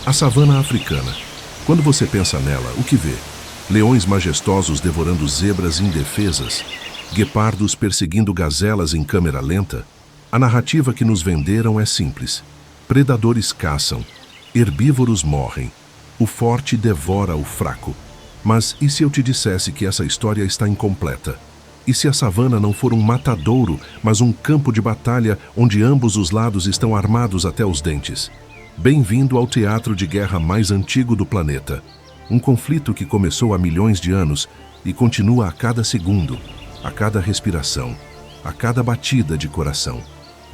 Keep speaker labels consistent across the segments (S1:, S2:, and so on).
S1: A savana africana. Quando você pensa nela, o que vê? Leões majestosos devorando zebras indefesas, guepardos perseguindo gazelas em câmera lenta. A narrativa que nos venderam é simples. Predadores caçam, herbívoros morrem, o forte devora o fraco. Mas e se eu te dissesse que essa história está incompleta? E se a savana não for um matadouro, mas um campo de batalha onde ambos os lados estão armados até os dentes? Bem-vindo ao teatro de guerra mais antigo do planeta. Um conflito que começou há milhões de anos e continua a cada segundo, a cada respiração, a cada batida de coração.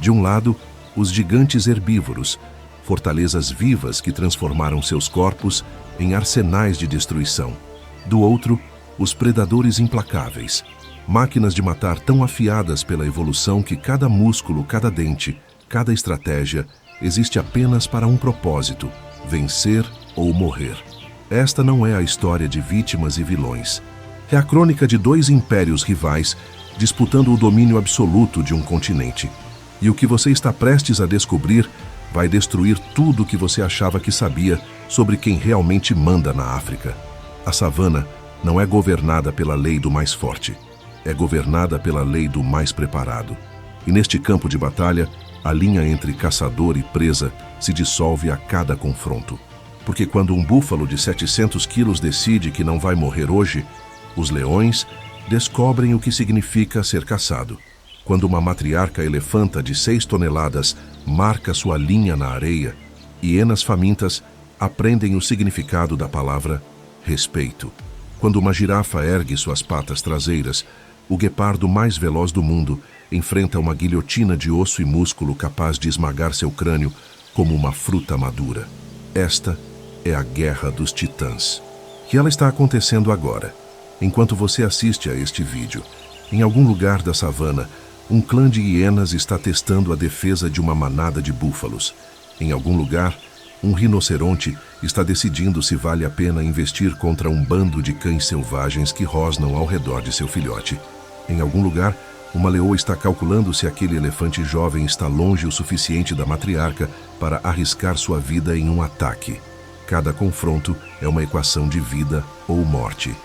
S1: De um lado, os gigantes herbívoros, fortalezas vivas que transformaram seus corpos em arsenais de destruição. Do outro, os predadores implacáveis, máquinas de matar tão afiadas pela evolução que cada músculo, cada dente, cada estratégia existe apenas para um propósito: vencer ou morrer. Esta não é a história de vítimas e vilões. É a crônica de dois impérios rivais disputando o domínio absoluto de um continente. E o que você está prestes a descobrir vai destruir tudo o que você achava que sabia sobre quem realmente manda na África. A savana não é governada pela lei do mais forte, é governada pela lei do mais preparado. E neste campo de batalha, a linha entre caçador e presa se dissolve a cada confronto. Porque quando um búfalo de 700 quilos decide que não vai morrer hoje, os leões descobrem o que significa ser caçado. Quando uma matriarca elefanta de 6 toneladas marca sua linha na areia, hienas famintas aprendem o significado da palavra respeito. Quando uma girafa ergue suas patas traseiras, o guepardo mais veloz do mundo enfrenta uma guilhotina de osso e músculo capaz de esmagar seu crânio como uma fruta madura. Esta é a Guerra dos Titãs. E ela está acontecendo agora. Enquanto você assiste a este vídeo, em algum lugar da savana, um clã de hienas está testando a defesa de uma manada de búfalos. Em algum lugar, um rinoceronte está decidindo se vale a pena investir contra um bando de cães selvagens que rosnam ao redor de seu filhote. Em algum lugar, uma leoa está calculando se aquele elefante jovem está longe o suficiente da matriarca para arriscar sua vida em um ataque. Cada confronto é uma equação de vida ou morte.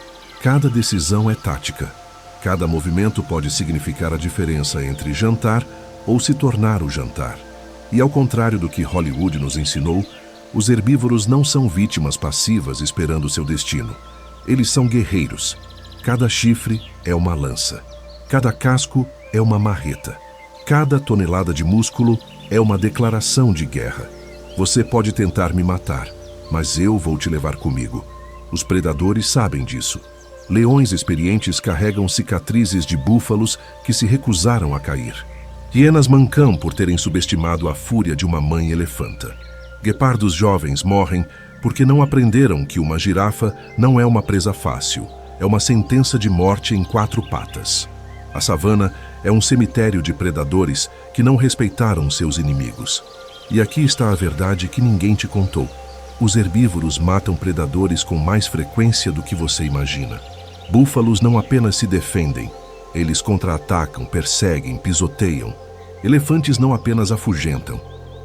S1: Cada decisão é tática. Cada movimento pode significar a diferença entre jantar ou se tornar o jantar. E ao contrário do que Hollywood nos ensinou, os herbívoros não são vítimas passivas esperando seu destino. Eles são guerreiros. Cada chifre é uma lança. Cada casco é uma marreta. Cada tonelada de músculo é uma declaração de guerra. Você pode tentar me matar, mas eu vou te levar comigo. Os predadores sabem disso. Leões experientes carregam cicatrizes de búfalos que se recusaram a cair. Hienas mancam por terem subestimado a fúria de uma mãe elefanta. Guepardos jovens morrem porque não aprenderam que uma girafa não é uma presa fácil, é uma sentença de morte em 4 patas. A savana é um cemitério de predadores que não respeitaram seus inimigos. E aqui está a verdade que ninguém te contou. Os herbívoros matam predadores com mais frequência do que você imagina. Búfalos não apenas se defendem, eles contra-atacam, perseguem, pisoteiam. Elefantes não apenas afugentam,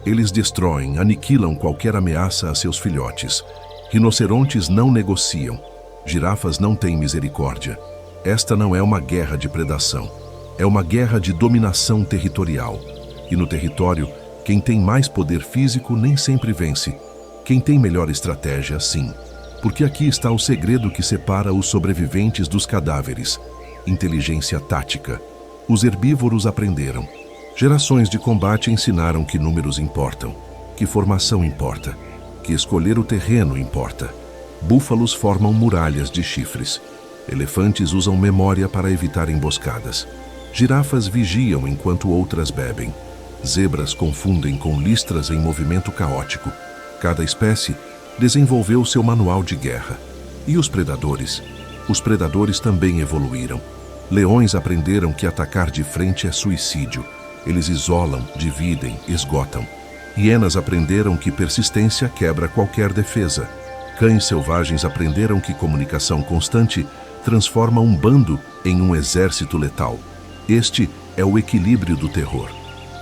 S1: eles destroem, aniquilam qualquer ameaça a seus filhotes. Rinocerontes não negociam, girafas não têm misericórdia. Esta não é uma guerra de predação, é uma guerra de dominação territorial. E no território, quem tem mais poder físico nem sempre vence. Quem tem melhor estratégia, sim. Porque aqui está o segredo que separa os sobreviventes dos cadáveres. Inteligência tática. Os herbívoros aprenderam. Gerações de combate ensinaram que números importam, que formação importa, que escolher o terreno importa. Búfalos formam muralhas de chifres. Elefantes usam memória para evitar emboscadas. Girafas vigiam enquanto outras bebem. Zebras confundem com listras em movimento caótico. Cada espécie desenvolveu seu manual de guerra. E os predadores? Os predadores também evoluíram. Leões aprenderam que atacar de frente é suicídio. Eles isolam, dividem, esgotam. Hienas aprenderam que persistência quebra qualquer defesa. Cães selvagens aprenderam que comunicação constante transforma um bando em um exército letal. Este é o equilíbrio do terror.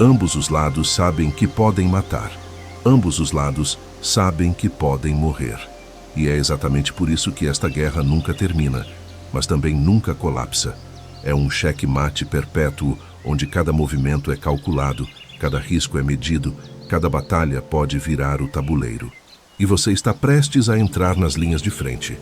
S1: Ambos os lados sabem que podem matar. Ambos os lados sabem que podem morrer. E é exatamente por isso que esta guerra nunca termina, mas também nunca colapsa. É um xeque-mate perpétuo, onde cada movimento é calculado, cada risco é medido, cada batalha pode virar o tabuleiro. E você está prestes a entrar nas linhas de frente.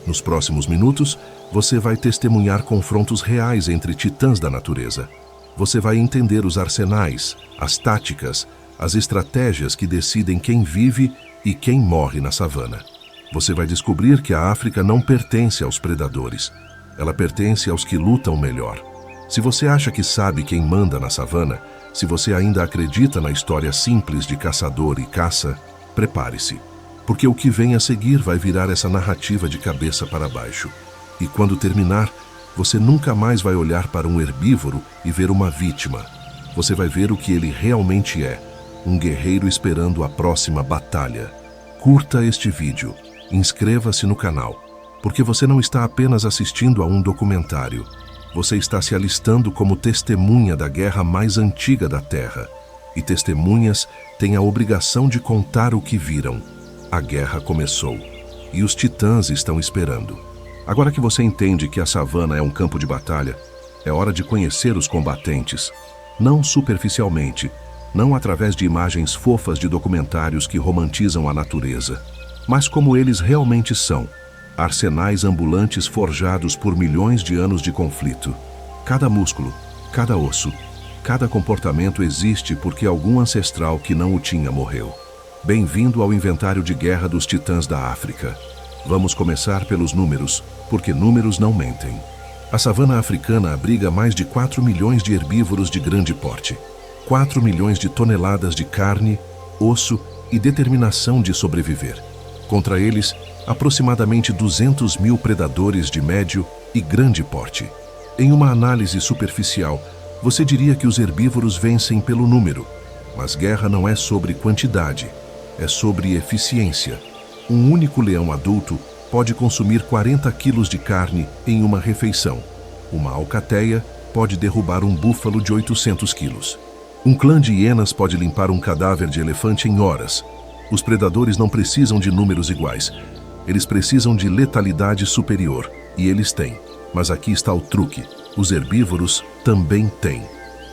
S1: Nos próximos minutos, você vai testemunhar confrontos reais entre titãs da natureza. Você vai entender os arsenais, as táticas, as estratégias que decidem quem vive e quem morre na savana. Você vai descobrir que a África não pertence aos predadores. Ela pertence aos que lutam melhor. Se você acha que sabe quem manda na savana, se você ainda acredita na história simples de caçador e caça, prepare-se. Porque o que vem a seguir vai virar essa narrativa de cabeça para baixo. E quando terminar, você nunca mais vai olhar para um herbívoro e ver uma vítima. Você vai ver o que ele realmente é, um guerreiro esperando a próxima batalha. Curta este vídeo, inscreva-se no canal, porque você não está apenas assistindo a um documentário. Você está se alistando como testemunha da guerra mais antiga da Terra. E testemunhas têm a obrigação de contar o que viram. A guerra começou, e os titãs estão esperando. Agora que você entende que a savana é um campo de batalha, é hora de conhecer os combatentes, não superficialmente, não através de imagens fofas de documentários que romantizam a natureza, mas como eles realmente são, arsenais ambulantes forjados por milhões de anos de conflito. Cada músculo, cada osso, cada comportamento existe porque algum ancestral que não o tinha morreu. Bem-vindo ao inventário de guerra dos titãs da África. Vamos começar pelos números, porque números não mentem. A savana africana abriga mais de 4 milhões de herbívoros de grande porte. 4 milhões de toneladas de carne, osso e determinação de sobreviver. Contra eles, aproximadamente 200 mil predadores de médio e grande porte. Em uma análise superficial, você diria que os herbívoros vencem pelo número, mas guerra não é sobre quantidade, é sobre eficiência. Um único leão adulto pode consumir 40 quilos de carne em uma refeição. Uma alcateia pode derrubar um búfalo de 800 quilos. Um clã de hienas pode limpar um cadáver de elefante em horas. Os predadores não precisam de números iguais. Eles precisam de letalidade superior, e eles têm. Mas aqui está o truque. Os herbívoros também têm.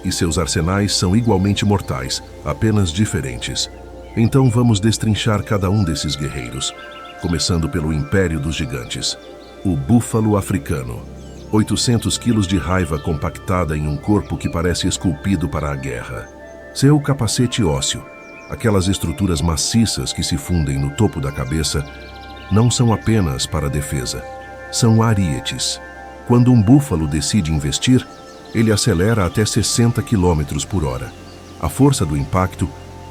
S1: E seus arsenais são igualmente mortais, apenas diferentes. Então vamos destrinchar cada um desses guerreiros, começando pelo Império dos Gigantes. O búfalo africano. 800 quilos de raiva compactada em um corpo que parece esculpido para a guerra. Seu capacete ósseo, aquelas estruturas maciças que se fundem no topo da cabeça, não são apenas para defesa. São arietes. Quando um búfalo decide investir, ele acelera até 60 km por hora. A força do impacto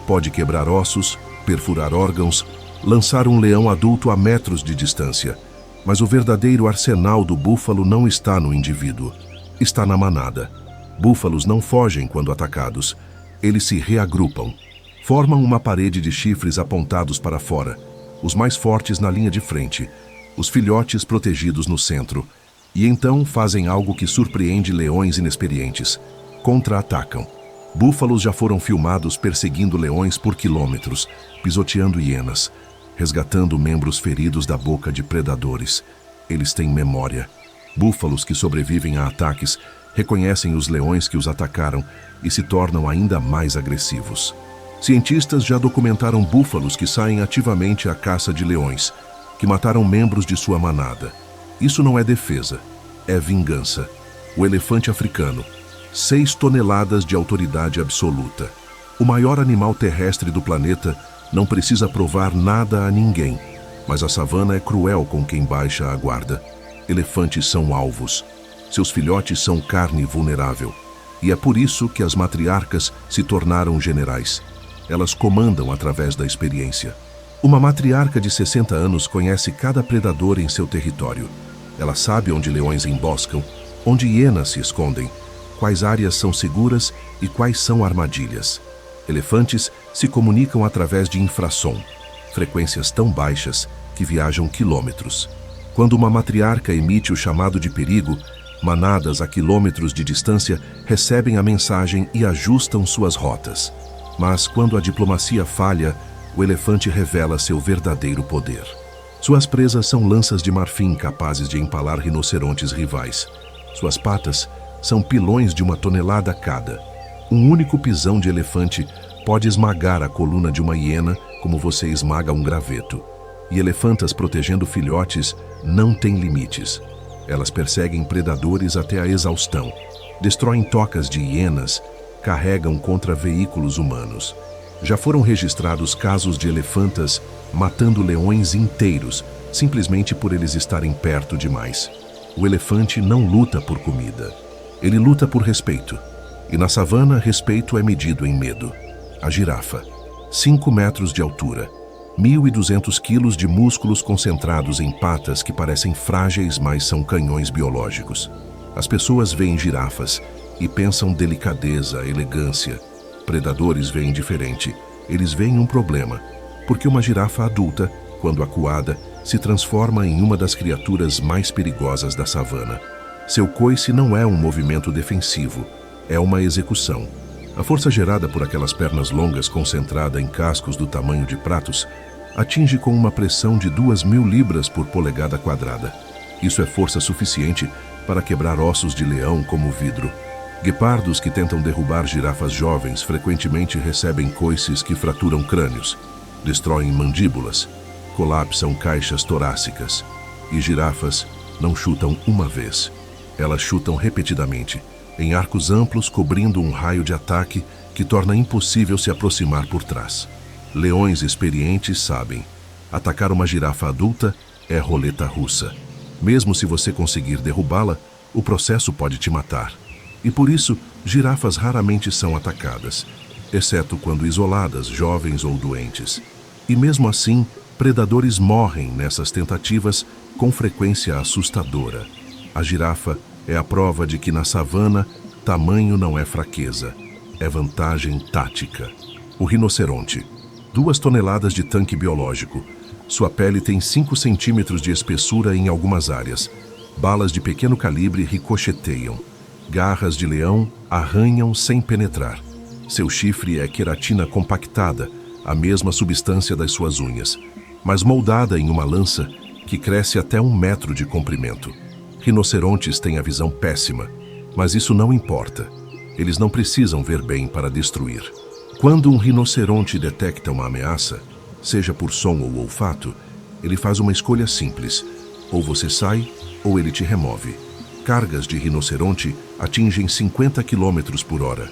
S1: pode quebrar ossos, perfurar órgãos, lançar um leão adulto a metros de distância. Mas o verdadeiro arsenal do búfalo não está no indivíduo, está na manada. Búfalos não fogem quando atacados, eles se reagrupam. Formam uma parede de chifres apontados para fora, os mais fortes na linha de frente, os filhotes protegidos no centro. E então fazem algo que surpreende leões inexperientes. Contra-atacam. Búfalos já foram filmados perseguindo leões por quilômetros, pisoteando hienas, resgatando membros feridos da boca de predadores. Eles têm memória. Búfalos que sobrevivem a ataques reconhecem os leões que os atacaram e se tornam ainda mais agressivos. Cientistas já documentaram búfalos que saem ativamente à caça de leões, que mataram membros de sua manada. Isso não é defesa, é vingança. O elefante africano. 6 toneladas de autoridade absoluta. O maior animal terrestre do planeta não precisa provar nada a ninguém, mas a savana é cruel com quem baixa a guarda. Elefantes são alvos. Seus filhotes são carne vulnerável. E é por isso que as matriarcas se tornaram generais. Elas comandam através da experiência. Uma matriarca de 60 anos conhece cada predador em seu território. Ela sabe onde leões emboscam, onde hienas se escondem, quais áreas são seguras e quais são armadilhas. Elefantes se comunicam através de infrassom, frequências tão baixas que viajam quilômetros. Quando uma matriarca emite o chamado de perigo, manadas a quilômetros de distância recebem a mensagem e ajustam suas rotas. Mas quando a diplomacia falha, o elefante revela seu verdadeiro poder. Suas presas são lanças de marfim capazes de empalar rinocerontes rivais. Suas patas são pilões de 1 tonelada cada. Um único pisão de elefante pode esmagar a coluna de uma hiena como você esmaga um graveto. E elefantas protegendo filhotes não têm limites. Elas perseguem predadores até a exaustão, destroem tocas de hienas, carregam contra veículos humanos. Já foram registrados casos de elefantas matando leões inteiros, simplesmente por eles estarem perto demais. O elefante não luta por comida. Ele luta por respeito. E na savana, respeito é medido em medo. A girafa, 5 metros de altura, 1.200 quilos de músculos concentrados em patas que parecem frágeis, mas são canhões biológicos. As pessoas veem girafas e pensam delicadeza, elegância. Predadores veem diferente. Eles veem um problema, porque uma girafa adulta, quando acuada, se transforma em uma das criaturas mais perigosas da savana. Seu coice não é um movimento defensivo, é uma execução. A força gerada por aquelas pernas longas concentrada em cascos do tamanho de pratos atinge com uma pressão de 2.000 libras por polegada quadrada. Isso é força suficiente para quebrar ossos de leão como vidro. Guepardos que tentam derrubar girafas jovens frequentemente recebem coices que fraturam crânios, destroem mandíbulas, colapsam caixas torácicas. E girafas não chutam uma vez. Elas chutam repetidamente, em arcos amplos cobrindo um raio de ataque que torna impossível se aproximar por trás. Leões experientes sabem, atacar uma girafa adulta é roleta russa. Mesmo se você conseguir derrubá-la, o processo pode te matar. E por isso, girafas raramente são atacadas, exceto quando isoladas, jovens ou doentes. E mesmo assim, predadores morrem nessas tentativas com frequência assustadora. A girafa é a prova de que na savana, tamanho não é fraqueza, é vantagem tática. O rinoceronte, 2 toneladas de tanque biológico. Sua pele tem 5 centímetros de espessura em algumas áreas. Balas de pequeno calibre ricocheteiam. Garras de leão arranham sem penetrar. Seu chifre é queratina compactada, a mesma substância das suas unhas, mas moldada em uma lança que cresce até 1 metro de comprimento. Rinocerontes têm a visão péssima, mas isso não importa. Eles não precisam ver bem para destruir. Quando um rinoceronte detecta uma ameaça, seja por som ou olfato, ele faz uma escolha simples. Ou você sai, ou ele te remove. Cargas de rinoceronte atingem 50 km por hora.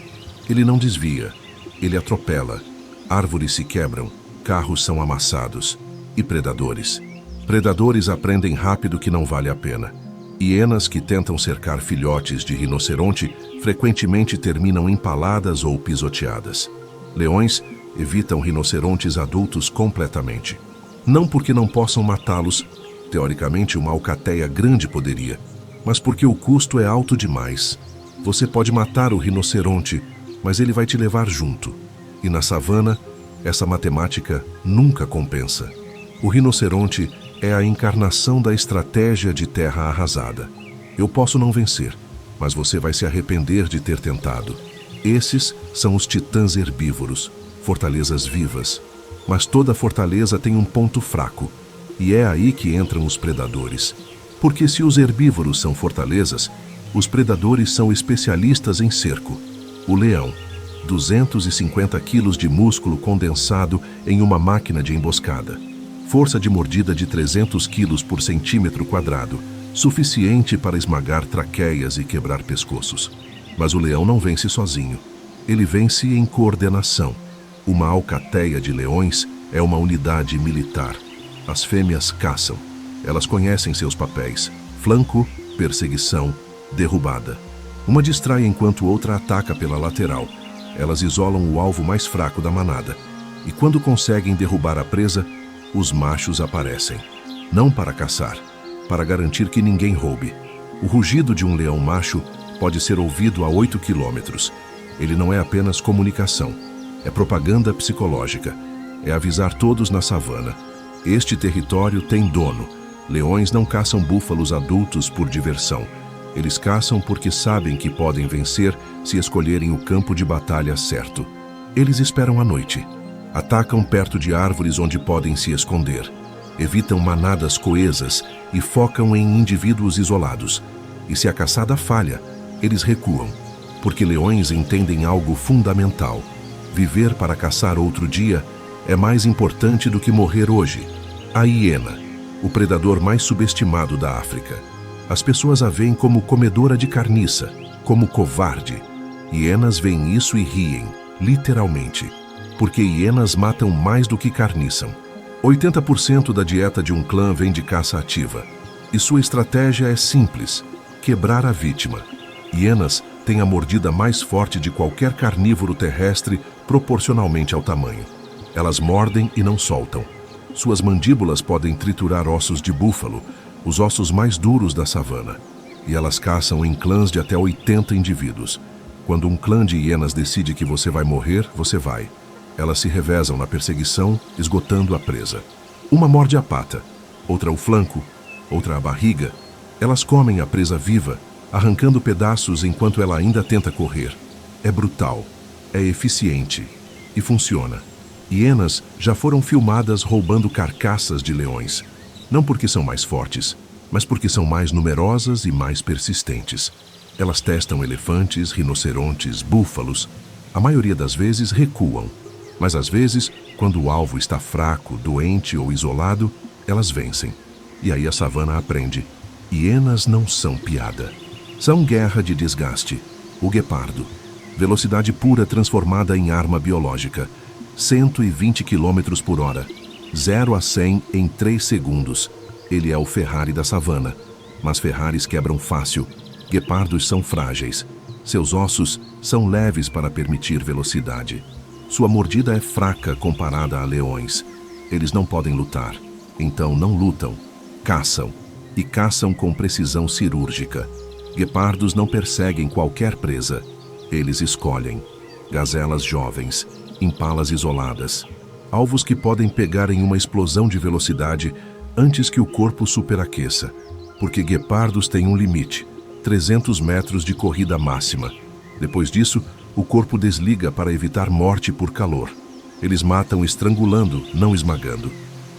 S1: Ele não desvia, ele atropela. Árvores se quebram, carros são amassados. E predadores? Predadores aprendem rápido que não vale a pena. Hienas que tentam cercar filhotes de rinoceronte frequentemente terminam empaladas ou pisoteadas. Leões evitam rinocerontes adultos completamente. Não porque não possam matá-los, teoricamente uma alcateia grande poderia, mas porque o custo é alto demais. Você pode matar o rinoceronte, mas ele vai te levar junto. E na savana, essa matemática nunca compensa. O rinoceronte é a encarnação da estratégia de terra arrasada. Eu posso não vencer, mas você vai se arrepender de ter tentado. Esses são os titãs herbívoros, fortalezas vivas. Mas toda fortaleza tem um ponto fraco, e é aí que entram os predadores. Porque se os herbívoros são fortalezas, os predadores são especialistas em cerco. O leão, 250 quilos de músculo condensado em uma máquina de emboscada. Força de mordida de 300 quilos por centímetro quadrado, suficiente para esmagar traqueias e quebrar pescoços. Mas o leão não vence sozinho. Ele vence em coordenação. Uma alcateia de leões é uma unidade militar. As fêmeas caçam. Elas conhecem seus papéis: flanco, perseguição, derrubada. Uma distrai enquanto outra ataca pela lateral. Elas isolam o alvo mais fraco da manada. E quando conseguem derrubar a presa, os machos aparecem. Não para caçar, para garantir que ninguém roube. O rugido de um leão macho pode ser ouvido a 8 quilômetros. Ele não é apenas comunicação, é propaganda psicológica. É avisar todos na savana: este território tem dono. Leões não caçam búfalos adultos por diversão. Eles caçam porque sabem que podem vencer se escolherem o campo de batalha certo. Eles esperam a noite. Atacam perto de árvores onde podem se esconder. Evitam manadas coesas e focam em indivíduos isolados. E se a caçada falha, eles recuam, porque leões entendem algo fundamental. Viver para caçar outro dia é mais importante do que morrer hoje. A hiena, o predador mais subestimado da África. As pessoas a veem como comedora de carniça, como covarde. Hienas veem isso e riem, literalmente, porque hienas matam mais do que carniçam. 80% da dieta de um clã vem de caça ativa, e sua estratégia é simples: quebrar a vítima. Hienas têm a mordida mais forte de qualquer carnívoro terrestre proporcionalmente ao tamanho. Elas mordem e não soltam. Suas mandíbulas podem triturar ossos de búfalo, os ossos mais duros da savana. E elas caçam em clãs de até 80 indivíduos. Quando um clã de hienas decide que você vai morrer, você vai. Elas se revezam na perseguição, esgotando a presa. Uma morde a pata, outra o flanco, outra a barriga. Elas comem a presa viva, arrancando pedaços enquanto ela ainda tenta correr. É brutal, é eficiente e funciona. Hienas já foram filmadas roubando carcaças de leões. Não porque são mais fortes, mas porque são mais numerosas e mais persistentes. Elas testam elefantes, rinocerontes, búfalos. A maioria das vezes recuam. Mas às vezes, quando o alvo está fraco, doente ou isolado, elas vencem. E aí a savana aprende: hienas não são piada. São guerra de desgaste. O guepardo. Velocidade pura transformada em arma biológica. 120 km por hora. 0 a 100 em 3 segundos. Ele é o Ferrari da savana. Mas Ferraris quebram fácil. Guepardos são frágeis. Seus ossos são leves para permitir velocidade. Sua mordida é fraca comparada a leões. Eles não podem lutar, então não lutam. Caçam, e caçam com precisão cirúrgica. Guepardos não perseguem qualquer presa. Eles escolhem. Gazelas jovens, impalas isoladas. Alvos que podem pegar em uma explosão de velocidade antes que o corpo superaqueça. Porque guepardos têm um limite: 300 metros de corrida máxima. Depois disso, o corpo desliga para evitar morte por calor. Eles matam estrangulando, não esmagando.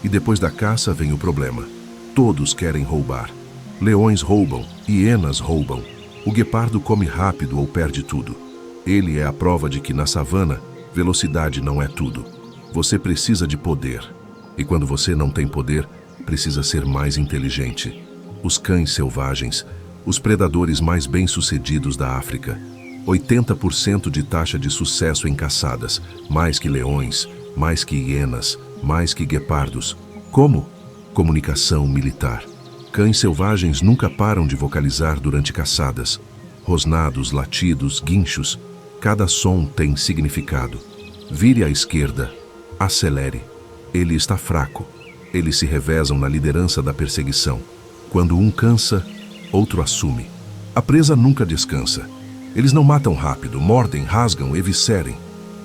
S1: E depois da caça vem o problema. Todos querem roubar. Leões roubam, hienas roubam. O guepardo come rápido ou perde tudo. Ele é a prova de que na savana, velocidade não é tudo. Você precisa de poder. E quando você não tem poder, precisa ser mais inteligente. Os cães selvagens, os predadores mais bem-sucedidos da África. 80% de taxa de sucesso em caçadas, mais que leões, mais que hienas, mais que guepardos. Como? Comunicação militar. Cães selvagens nunca param de vocalizar durante caçadas. Rosnados, latidos, guinchos. Cada som tem significado. Vire à esquerda. Acelere. Ele está fraco. Eles se revezam na liderança da perseguição. Quando um cansa, outro assume. A presa nunca descansa. Eles não matam rápido, mordem, rasgam, eviscerem.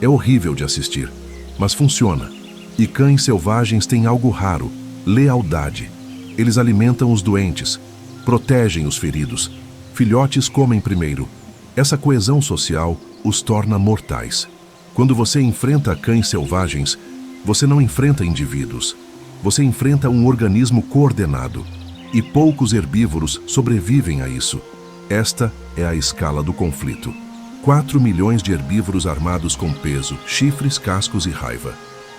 S1: É horrível de assistir, mas funciona. E cães selvagens têm algo raro: lealdade. Eles alimentam os doentes, protegem os feridos. Filhotes comem primeiro. Essa coesão social os torna mortais. Quando você enfrenta cães selvagens, você não enfrenta indivíduos. Você enfrenta um organismo coordenado. E poucos herbívoros sobrevivem a isso. Esta é a escala do conflito. 4 milhões de herbívoros armados com peso, chifres, cascos e raiva.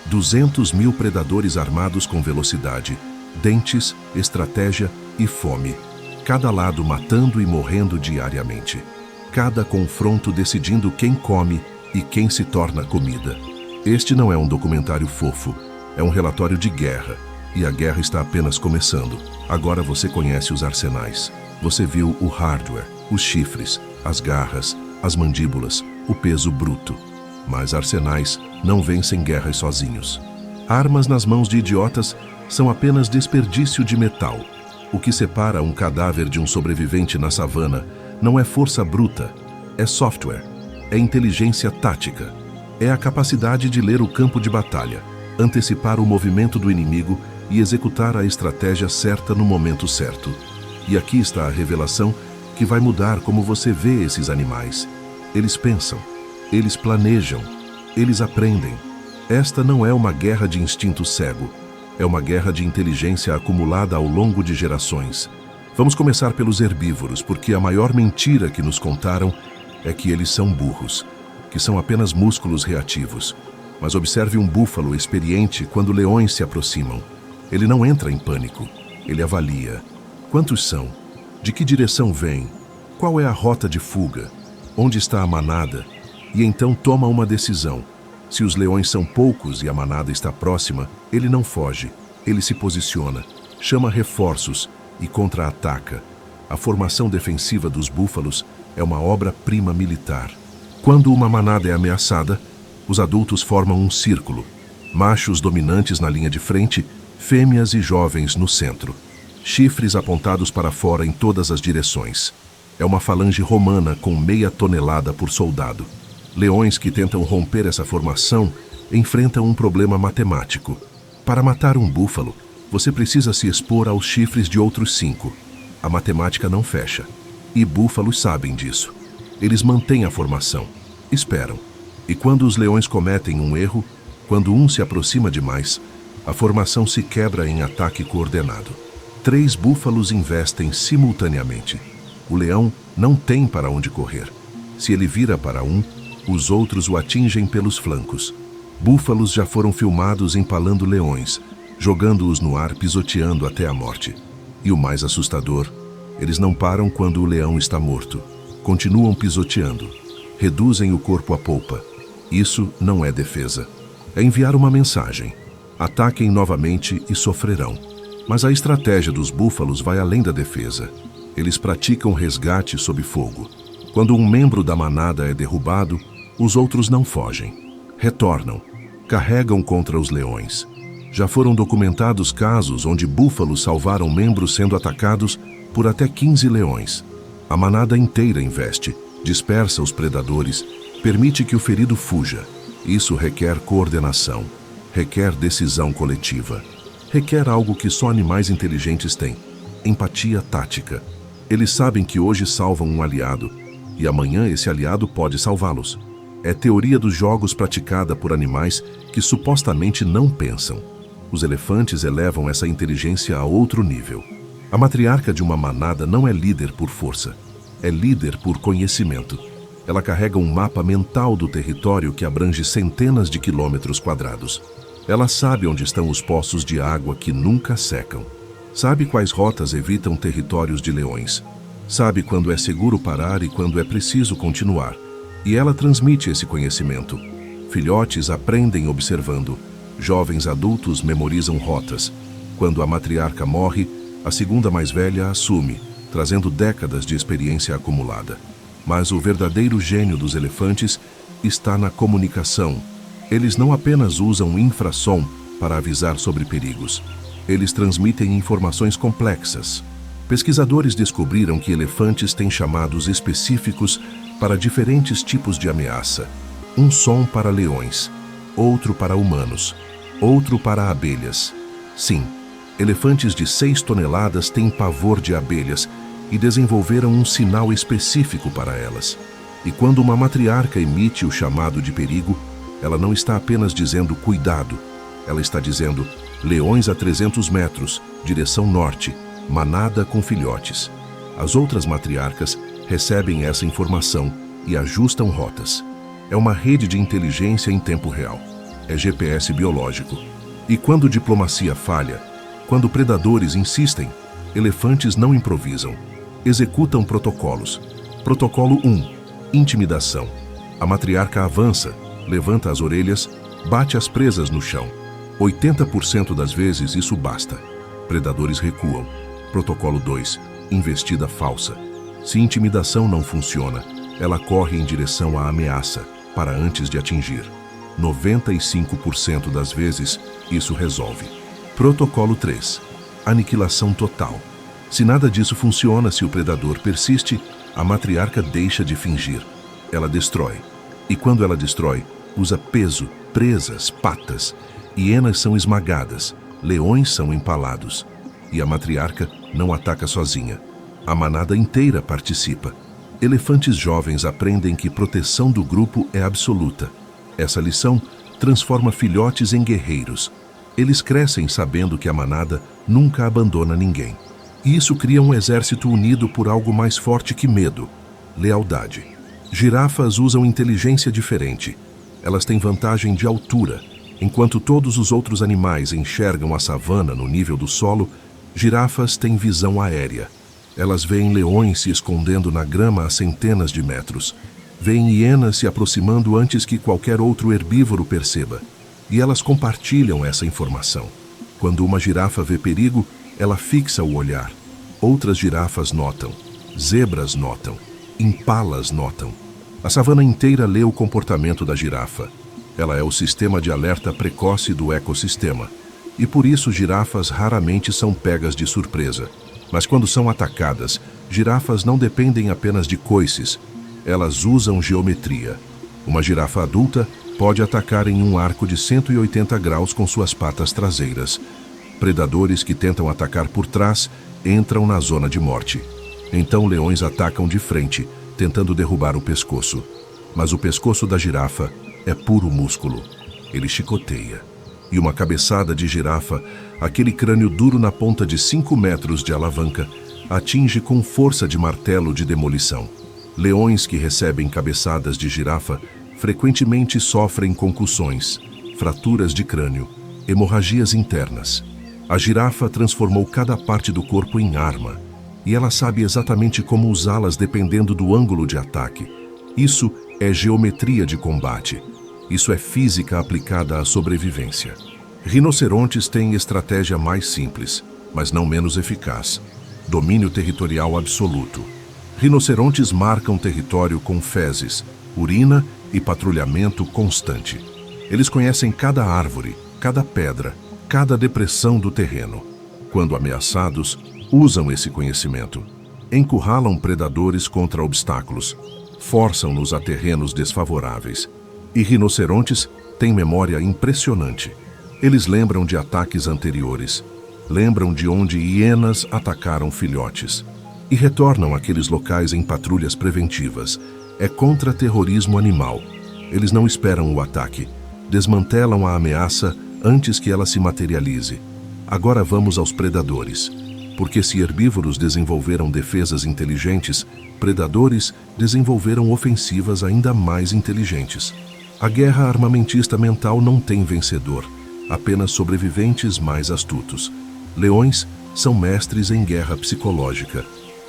S1: 200 mil predadores armados com velocidade, dentes, estratégia e fome. Cada lado matando e morrendo diariamente. Cada confronto decidindo quem come e quem se torna comida. Este não é um documentário fofo, é um relatório de guerra. E a guerra está apenas começando. Agora você conhece os arsenais. Você viu o hardware, os chifres, as garras, as mandíbulas, o peso bruto. Mas arsenais não vencem guerras sozinhos. Armas nas mãos de idiotas são apenas desperdício de metal. O que separa um cadáver de um sobrevivente na savana não é força bruta, é software, é inteligência tática, é a capacidade de ler o campo de batalha, antecipar o movimento do inimigo e executar a estratégia certa no momento certo. E aqui está a revelação que vai mudar como você vê esses animais. Eles pensam, eles planejam, eles aprendem. Esta não é uma guerra de instinto cego. É uma guerra de inteligência acumulada ao longo de gerações. Vamos começar pelos herbívoros, porque a maior mentira que nos contaram é que eles são burros, que são apenas músculos reativos. Mas observe um búfalo experiente quando leões se aproximam. Ele não entra em pânico. Ele avalia. Quantos são? De que direção vêm? Qual é a rota de fuga? Onde está a manada? E então toma uma decisão. Se os leões são poucos e a manada está próxima, ele não foge. Ele se posiciona, chama reforços e contra-ataca. A formação defensiva dos búfalos é uma obra-prima militar. Quando uma manada é ameaçada, os adultos formam um círculo. Machos dominantes na linha de frente, fêmeas e jovens no centro. Chifres apontados para fora em todas as direções. É uma falange romana com 0,5 tonelada por soldado. Leões que tentam romper essa formação enfrentam um problema matemático. Para matar um búfalo, você precisa se expor aos chifres de outros 5. A matemática não fecha. E búfalos sabem disso. Eles mantêm a formação, esperam. E quando os leões cometem um erro, quando um se aproxima demais, a formação se quebra em ataque coordenado. 3 búfalos investem simultaneamente. O leão não tem para onde correr. Se ele vira para um, os outros o atingem pelos flancos. Búfalos já foram filmados empalando leões, jogando-os no ar, pisoteando até a morte. E o mais assustador, eles não param quando o leão está morto. Continuam pisoteando. Reduzem o corpo à polpa. Isso não é defesa. É enviar uma mensagem. Ataquem novamente e sofrerão. Mas a estratégia dos búfalos vai além da defesa. Eles praticam resgate sob fogo. Quando um membro da manada é derrubado, os outros não fogem. Retornam. Carregam contra os leões. Já foram documentados casos onde búfalos salvaram membros sendo atacados por até 15 leões. A manada inteira investe, dispersa os predadores, permite que o ferido fuja. Isso requer coordenação, requer decisão coletiva. Requer algo que só animais inteligentes têm: empatia tática. Eles sabem que hoje salvam um aliado e amanhã esse aliado pode salvá-los. É teoria dos jogos praticada por animais que supostamente não pensam. Os elefantes elevam essa inteligência a outro nível. A matriarca de uma manada não é líder por força, é líder por conhecimento. Ela carrega um mapa mental do território que abrange centenas de quilômetros quadrados. Ela sabe onde estão os poços de água que nunca secam. Sabe quais rotas evitam territórios de leões. Sabe quando é seguro parar e quando é preciso continuar. E ela transmite esse conhecimento. Filhotes aprendem observando. Jovens adultos memorizam rotas. Quando a matriarca morre, a segunda mais velha assume, trazendo décadas de experiência acumulada. Mas o verdadeiro gênio dos elefantes está na comunicação. Eles não apenas usam infrassom para avisar sobre perigos. Eles transmitem informações complexas. Pesquisadores descobriram que elefantes têm chamados específicos para diferentes tipos de ameaça. Um som para leões, outro para humanos, outro para abelhas. Sim, elefantes de 6 toneladas têm pavor de abelhas e desenvolveram um sinal específico para elas. E quando uma matriarca emite o chamado de perigo, ela não está apenas dizendo cuidado, ela está dizendo leões a 300 metros, direção norte, manada com filhotes. As outras matriarcas recebem essa informação e ajustam rotas. É uma rede de inteligência em tempo real. É GPS biológico. E quando diplomacia falha, quando predadores insistem, elefantes não improvisam. Executam protocolos. Protocolo 1. Intimidação. A matriarca avança, levanta as orelhas, bate as presas no chão. 80% das vezes isso basta. Predadores recuam. Protocolo 2. Investida falsa. Se intimidação não funciona, ela corre em direção à ameaça, para antes de atingir. 95% das vezes, isso resolve. Protocolo 3. Aniquilação total. Se nada disso funciona, se o predador persiste, a matriarca deixa de fingir. Ela destrói. E quando ela destrói, usa peso, presas, patas. Hienas são esmagadas, leões são empalados. E a matriarca não ataca sozinha. A manada inteira participa. Elefantes jovens aprendem que proteção do grupo é absoluta. Essa lição transforma filhotes em guerreiros. Eles crescem sabendo que a manada nunca abandona ninguém. E isso cria um exército unido por algo mais forte que medo: lealdade. Girafas usam inteligência diferente. Elas têm vantagem de altura. Enquanto todos os outros animais enxergam a savana no nível do solo, girafas têm visão aérea. Elas veem leões se escondendo na grama a centenas de metros. Veem hienas se aproximando antes que qualquer outro herbívoro perceba. E elas compartilham essa informação. Quando uma girafa vê perigo, ela fixa o olhar. Outras girafas notam. Zebras notam. Impalas notam. A savana inteira lê o comportamento da girafa. Ela é o sistema de alerta precoce do ecossistema. E por isso girafas raramente são pegas de surpresa. Mas quando são atacadas, girafas não dependem apenas de coices. Elas usam geometria. Uma girafa adulta pode atacar em um arco de 180 graus com suas patas traseiras. Predadores que tentam atacar por trás entram na zona de morte. Então leões atacam de frente, tentando derrubar o pescoço. Mas o pescoço da girafa é puro músculo. Ele chicoteia. E uma cabeçada de girafa, aquele crânio duro na ponta de 5 metros de alavanca, atinge com força de martelo de demolição. Leões que recebem cabeçadas de girafa frequentemente sofrem concussões, fraturas de crânio, hemorragias internas. A girafa transformou cada parte do corpo em arma, e ela sabe exatamente como usá-las dependendo do ângulo de ataque. Isso é geometria de combate. Isso é física aplicada à sobrevivência. Rinocerontes têm estratégia mais simples, mas não menos eficaz: domínio territorial absoluto. Rinocerontes marcam território com fezes, urina e patrulhamento constante. Eles conhecem cada árvore, cada pedra, cada depressão do terreno. Quando ameaçados, usam esse conhecimento. Encurralam predadores contra obstáculos. Forçam-nos a terrenos desfavoráveis. E rinocerontes têm memória impressionante. Eles lembram de ataques anteriores. Lembram de onde hienas atacaram filhotes. E retornam àqueles locais em patrulhas preventivas. É contra-terrorismo animal. Eles não esperam o ataque. Desmantelam a ameaça antes que ela se materialize. Agora vamos aos predadores. Porque se herbívoros desenvolveram defesas inteligentes, predadores desenvolveram ofensivas ainda mais inteligentes. A guerra armamentista mental não tem vencedor, apenas sobreviventes mais astutos. Leões são mestres em guerra psicológica.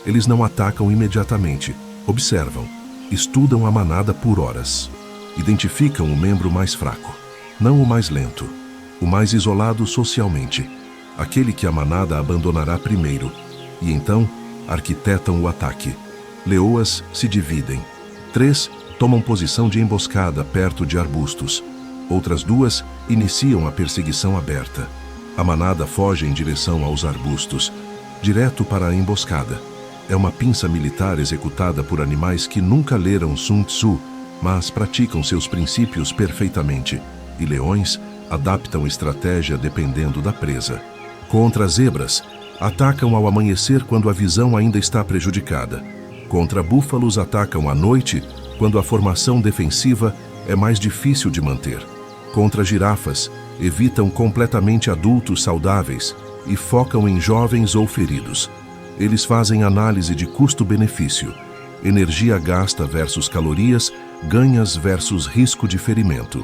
S1: Eles não atacam imediatamente, observam, estudam a manada por horas. Identificam o membro mais fraco, não o mais lento, o mais isolado socialmente, aquele que a manada abandonará primeiro, e então arquitetam o ataque. Leoas se dividem. 3 tomam posição de emboscada perto de arbustos. Outras 2 iniciam a perseguição aberta. A manada foge em direção aos arbustos, direto para a emboscada. É uma pinça militar executada por animais que nunca leram Sun Tzu, mas praticam seus princípios perfeitamente. E leões adaptam estratégia dependendo da presa. Contra zebras, atacam ao amanhecer quando a visão ainda está prejudicada. Contra búfalos, atacam à noite, quando a formação defensiva é mais difícil de manter. Contra girafas, evitam completamente adultos saudáveis e focam em jovens ou feridos. Eles fazem análise de custo-benefício, energia gasta versus calorias, ganhas versus risco de ferimento,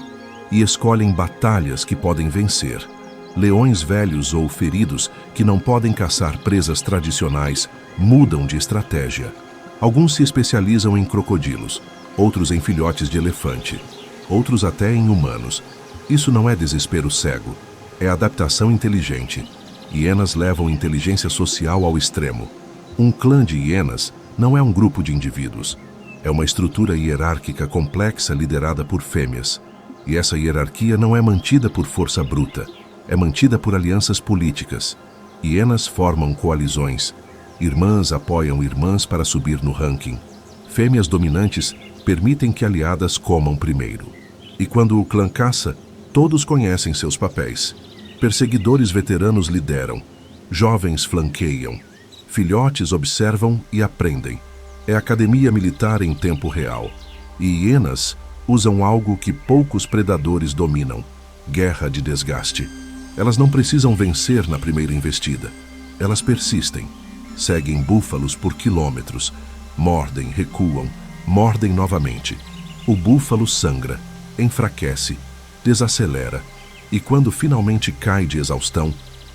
S1: e escolhem batalhas que podem vencer. Leões velhos ou feridos que não podem caçar presas tradicionais mudam de estratégia. Alguns se especializam em crocodilos, outros em filhotes de elefante, outros até em humanos. Isso não é desespero cego, é adaptação inteligente. Hienas levam inteligência social ao extremo. Um clã de hienas não é um grupo de indivíduos. É uma estrutura hierárquica complexa liderada por fêmeas. E essa hierarquia não é mantida por força bruta, é mantida por alianças políticas. Hienas formam coalizões. Irmãs apoiam irmãs para subir no ranking. Fêmeas dominantes permitem que aliadas comam primeiro. E quando o clã caça, todos conhecem seus papéis. Perseguidores veteranos lideram. Jovens flanqueiam. Filhotes observam e aprendem. É academia militar em tempo real. E hienas Usam algo que poucos predadores dominam: guerra de desgaste. Elas não precisam vencer na primeira investida. Elas persistem. Seguem búfalos por quilômetros. Mordem, recuam, mordem novamente. O búfalo sangra, enfraquece, desacelera, e quando finalmente cai de exaustão,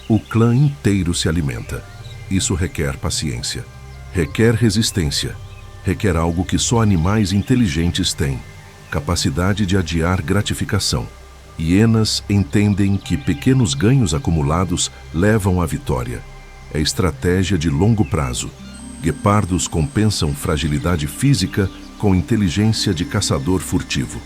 S1: o clã inteiro se alimenta. Isso requer paciência, requer resistência, requer algo que só animais inteligentes têm: capacidade de adiar gratificação. Hienas entendem que pequenos ganhos acumulados levam à vitória. É estratégia de longo prazo. Guepardos compensam fragilidade física com inteligência de caçador furtivo.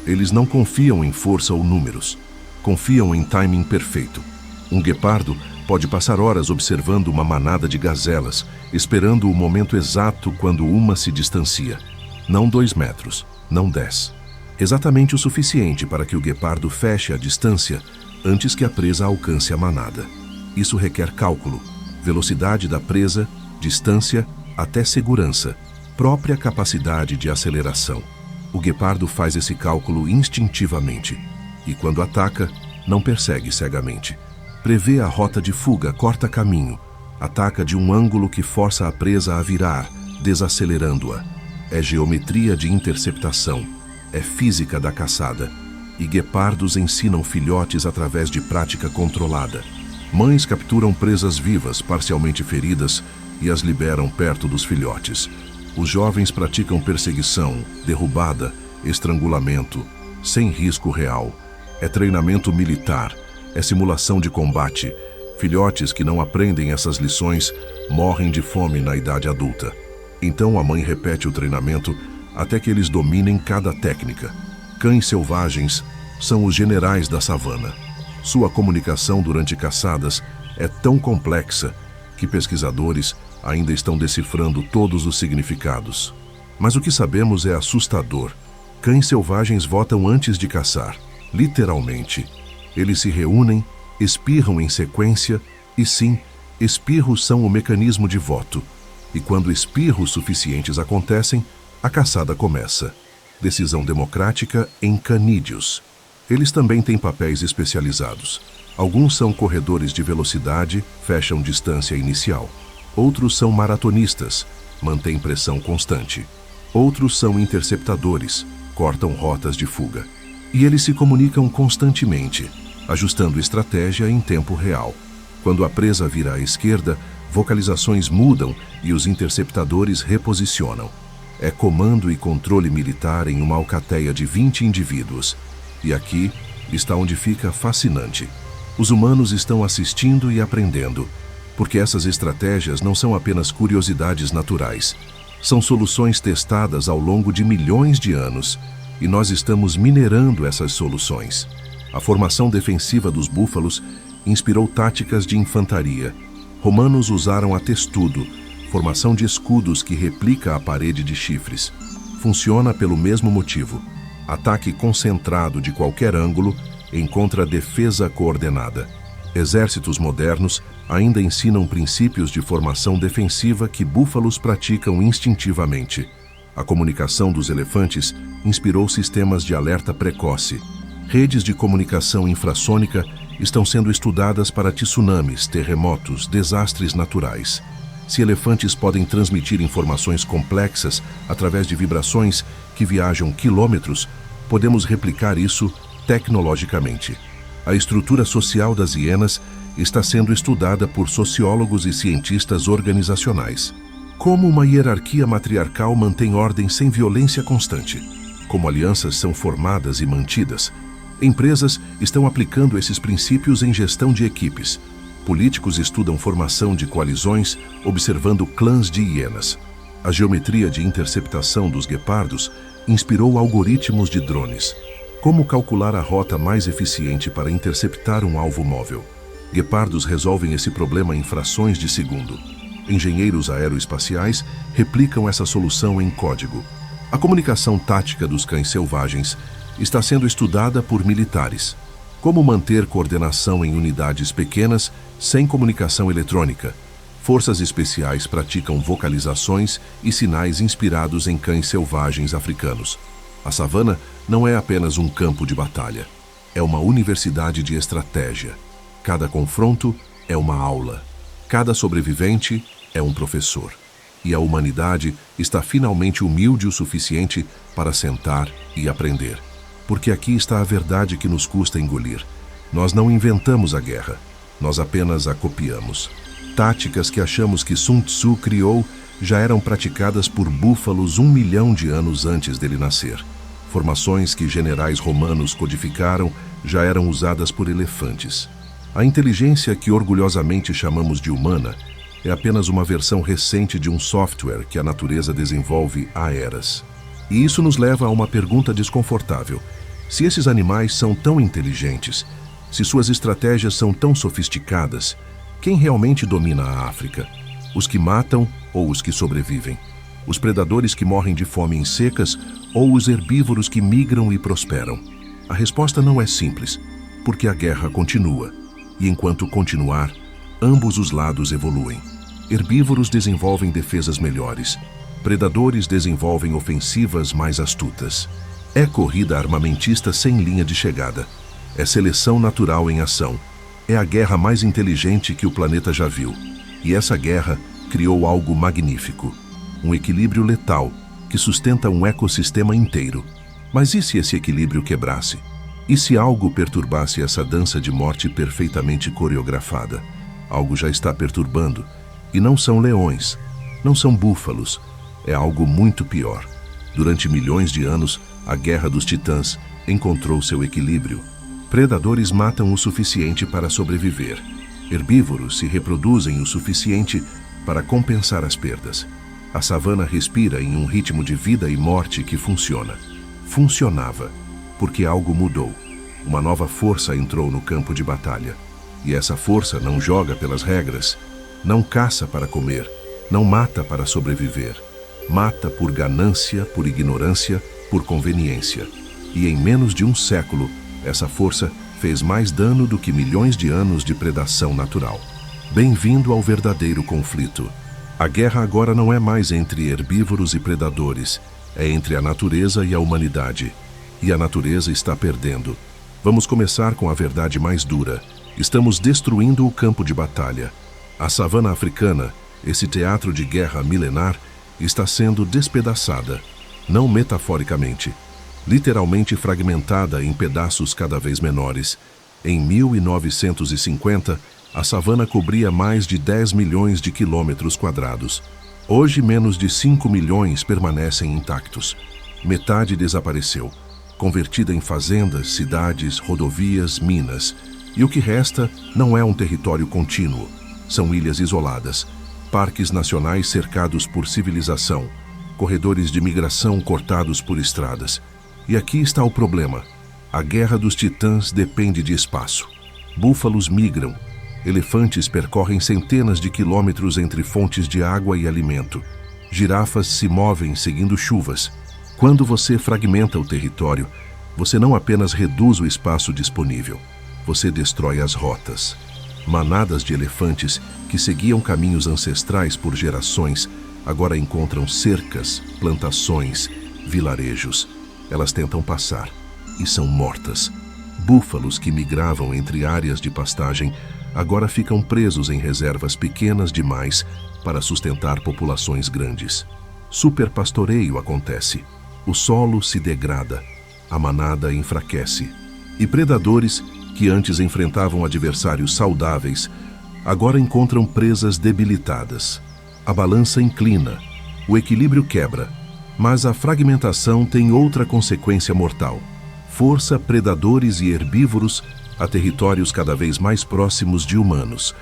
S1: Eles não confiam em força ou números. Confiam em timing perfeito. Um guepardo pode passar horas observando uma manada de gazelas, esperando o momento exato quando uma se distancia. Não 2 metros, não 10. Exatamente o suficiente para que o guepardo feche a distância antes que a presa alcance a manada. Isso requer cálculo, velocidade da presa, distância até segurança, própria capacidade de aceleração. O guepardo faz esse cálculo instintivamente e, quando ataca, não persegue cegamente. Prevê a rota de fuga, corta caminho, ataca de um ângulo que força a presa a virar, desacelerando-a. É geometria de interceptação, é física da caçada. E guepardos ensinam filhotes através de prática controlada. Mães capturam presas vivas, parcialmente feridas, e as liberam perto dos filhotes. Os jovens praticam perseguição, derrubada, estrangulamento, sem risco real. É treinamento militar, é simulação de combate. Filhotes que não aprendem essas lições morrem de fome na idade adulta. Então a mãe repete o treinamento até que eles dominem cada técnica. Cães selvagens são os generais da savana. Sua comunicação durante caçadas é tão complexa que pesquisadores ainda estão decifrando todos os significados. Mas o que sabemos é assustador. Cães selvagens votam antes de caçar, literalmente. Eles se reúnem, espirram em sequência, e sim, espirros são o mecanismo de voto. E quando espirros suficientes acontecem, a caçada começa. Decisão democrática em canídeos. Eles também têm papéis especializados. Alguns são corredores de velocidade, fecham distância inicial. Outros são maratonistas, mantêm pressão constante. Outros são interceptadores, cortam rotas de fuga. E eles se comunicam constantemente, ajustando estratégia em tempo real. Quando a presa vira à esquerda, vocalizações mudam e os interceptadores reposicionam. É comando e controle militar em uma alcateia de 20 indivíduos. E aqui está onde fica fascinante. Os humanos estão assistindo e aprendendo, porque essas estratégias não são apenas curiosidades naturais. São soluções testadas ao longo de milhões de anos, e nós estamos minerando essas soluções. A formação defensiva dos búfalos inspirou táticas de infantaria. Romanos usaram a testudo, formação de escudos que replica a parede de chifres. Funciona pelo mesmo motivo. Ataque concentrado de qualquer ângulo encontra defesa coordenada. Exércitos modernos ainda ensinam princípios de formação defensiva que búfalos praticam instintivamente. A comunicação dos elefantes inspirou sistemas de alerta precoce. Redes de comunicação infrassônica estão sendo estudadas para tsunamis, terremotos, desastres naturais. Se elefantes podem transmitir informações complexas através de vibrações que viajam quilômetros, podemos replicar isso tecnologicamente. A estrutura social das hienas está sendo estudada por sociólogos e cientistas organizacionais. Como uma hierarquia matriarcal mantém ordem sem violência constante? Como alianças são formadas e mantidas? Empresas estão aplicando esses princípios em gestão de equipes. Políticos estudam formação de coalizões, observando clãs de hienas. A geometria de interceptação dos guepardos inspirou algoritmos de drones. Como calcular a rota mais eficiente para interceptar um alvo móvel? Guepardos resolvem esse problema em frações de segundo. Engenheiros aeroespaciais replicam essa solução em código. A comunicação tática dos cães selvagens está sendo estudada por militares. Como manter coordenação em unidades pequenas sem comunicação eletrônica? Forças especiais praticam vocalizações e sinais inspirados em cães selvagens africanos. A savana não é apenas um campo de batalha. É uma universidade de estratégia. Cada confronto é uma aula. Cada sobrevivente é um professor. E a humanidade está finalmente humilde o suficiente para sentar e aprender. Porque aqui está a verdade que nos custa engolir. Nós não inventamos a guerra. Nós apenas a copiamos. Táticas que achamos que Sun Tzu criou já eram praticadas por búfalos 1 milhão de anos antes dele nascer. Formações que generais romanos codificaram já eram usadas por elefantes. A inteligência que orgulhosamente chamamos de humana é apenas uma versão recente de um software que a natureza desenvolve há eras. E isso nos leva a uma pergunta desconfortável. Se esses animais são tão inteligentes, se suas estratégias são tão sofisticadas, quem realmente domina a África? Os que matam ou os que sobrevivem? Os predadores que morrem de fome em secas ou os herbívoros que migram e prosperam? A resposta não é simples, porque a guerra continua. E enquanto continuar, ambos os lados evoluem. Herbívoros desenvolvem defesas melhores. Predadores desenvolvem ofensivas mais astutas. É corrida armamentista sem linha de chegada. É seleção natural em ação. É a guerra mais inteligente que o planeta já viu. E essa guerra criou algo magnífico. Um equilíbrio letal que sustenta um ecossistema inteiro. Mas e se esse equilíbrio quebrasse? E se algo perturbasse essa dança de morte perfeitamente coreografada? Algo já está perturbando. E não são leões, não são búfalos. É algo muito pior. Durante milhões de anos, a Guerra dos Titãs encontrou seu equilíbrio. Predadores matam o suficiente para sobreviver. Herbívoros se reproduzem o suficiente para compensar as perdas. A savana respira em um ritmo de vida e morte que funciona. Funcionava, porque algo mudou. Uma nova força entrou no campo de batalha. E essa força não joga pelas regras, não caça para comer, não mata para sobreviver. Mata por ganância, por ignorância, por conveniência. E em menos de um século, essa força fez mais dano do que milhões de anos de predação natural. Bem-vindo ao verdadeiro conflito. A guerra agora não é mais entre herbívoros e predadores, é entre a natureza e a humanidade. E a natureza está perdendo. Vamos começar com a verdade mais dura. Estamos destruindo o campo de batalha. A savana africana, esse teatro de guerra milenar, está sendo despedaçada, não metaforicamente, literalmente fragmentada em pedaços cada vez menores. Em 1950, a savana cobria mais de 10 milhões de quilômetros quadrados. Hoje, menos de 5 milhões permanecem intactos. Metade desapareceu, convertida em fazendas, cidades, rodovias, minas. E o que resta não é um território contínuo. São ilhas isoladas, parques nacionais cercados por civilização, corredores de migração cortados por estradas. E aqui está o problema. A Guerra dos Titãs depende de espaço. Búfalos migram. Elefantes percorrem centenas de quilômetros entre fontes de água e alimento. Girafas se movem seguindo chuvas. Quando você fragmenta o território, você não apenas reduz o espaço disponível, você destrói as rotas. Manadas de elefantes que seguiam caminhos ancestrais por gerações agora encontram cercas, plantações, vilarejos. Elas tentam passar e são mortas. Búfalos que migravam entre áreas de pastagem agora ficam presos em reservas pequenas demais para sustentar populações grandes. Superpastoreio acontece. O solo se degrada, a manada enfraquece. E predadores que antes enfrentavam adversários saudáveis, agora encontram presas debilitadas. A balança inclina, o equilíbrio quebra, mas a fragmentação tem outra consequência mortal. Força predadores e herbívoros a territórios cada vez mais próximos de humanos.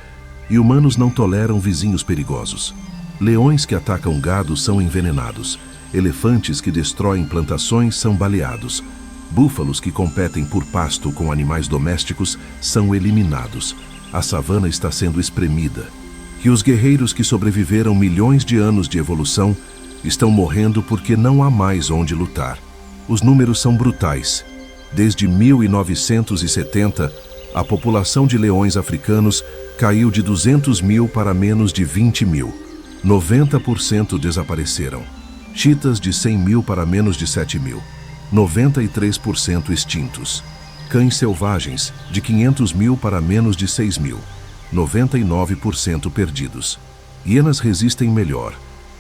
S1: E humanos não toleram vizinhos perigosos. Leões que atacam gado são envenenados. Elefantes que destroem plantações são baleados. Búfalos que competem por pasto com animais domésticos são eliminados. A savana está sendo espremida. E os guerreiros que sobreviveram milhões de anos de evolução estão morrendo porque não há mais onde lutar. Os números são brutais. Desde 1970, a população de leões africanos caiu de 200 mil para menos de 20 mil. 90% desapareceram. Chitas de 100 mil para menos de 7 mil. 93% extintos. Cães selvagens, de 500 mil para menos de 6 mil, 99% perdidos. Hienas resistem melhor,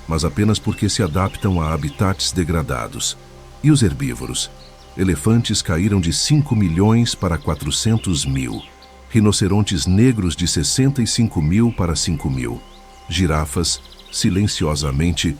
S1: mas apenas porque se adaptam a habitats degradados. E os herbívoros? Elefantes caíram de 5 milhões para 400 mil. Rinocerontes negros de 65 mil para 5 mil. Girafas, silenciosamente,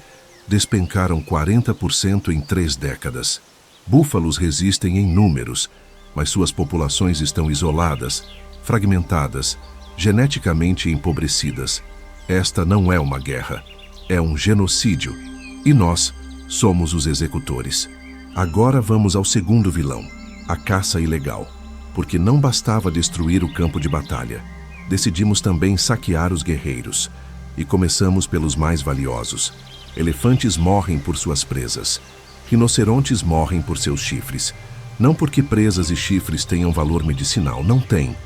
S1: despencaram 40% em 3 décadas. Búfalos resistem em números, mas suas populações estão isoladas, fragmentadas, geneticamente empobrecidas. Esta não é uma guerra, é um genocídio, e nós somos os executores. Agora vamos ao segundo vilão, a caça ilegal. Porque não bastava destruir o campo de batalha. Decidimos também saquear os guerreiros. E começamos pelos mais valiosos. Elefantes morrem por suas presas. Rinocerontes morrem por seus chifres. Não porque presas e chifres tenham valor medicinal, não tem.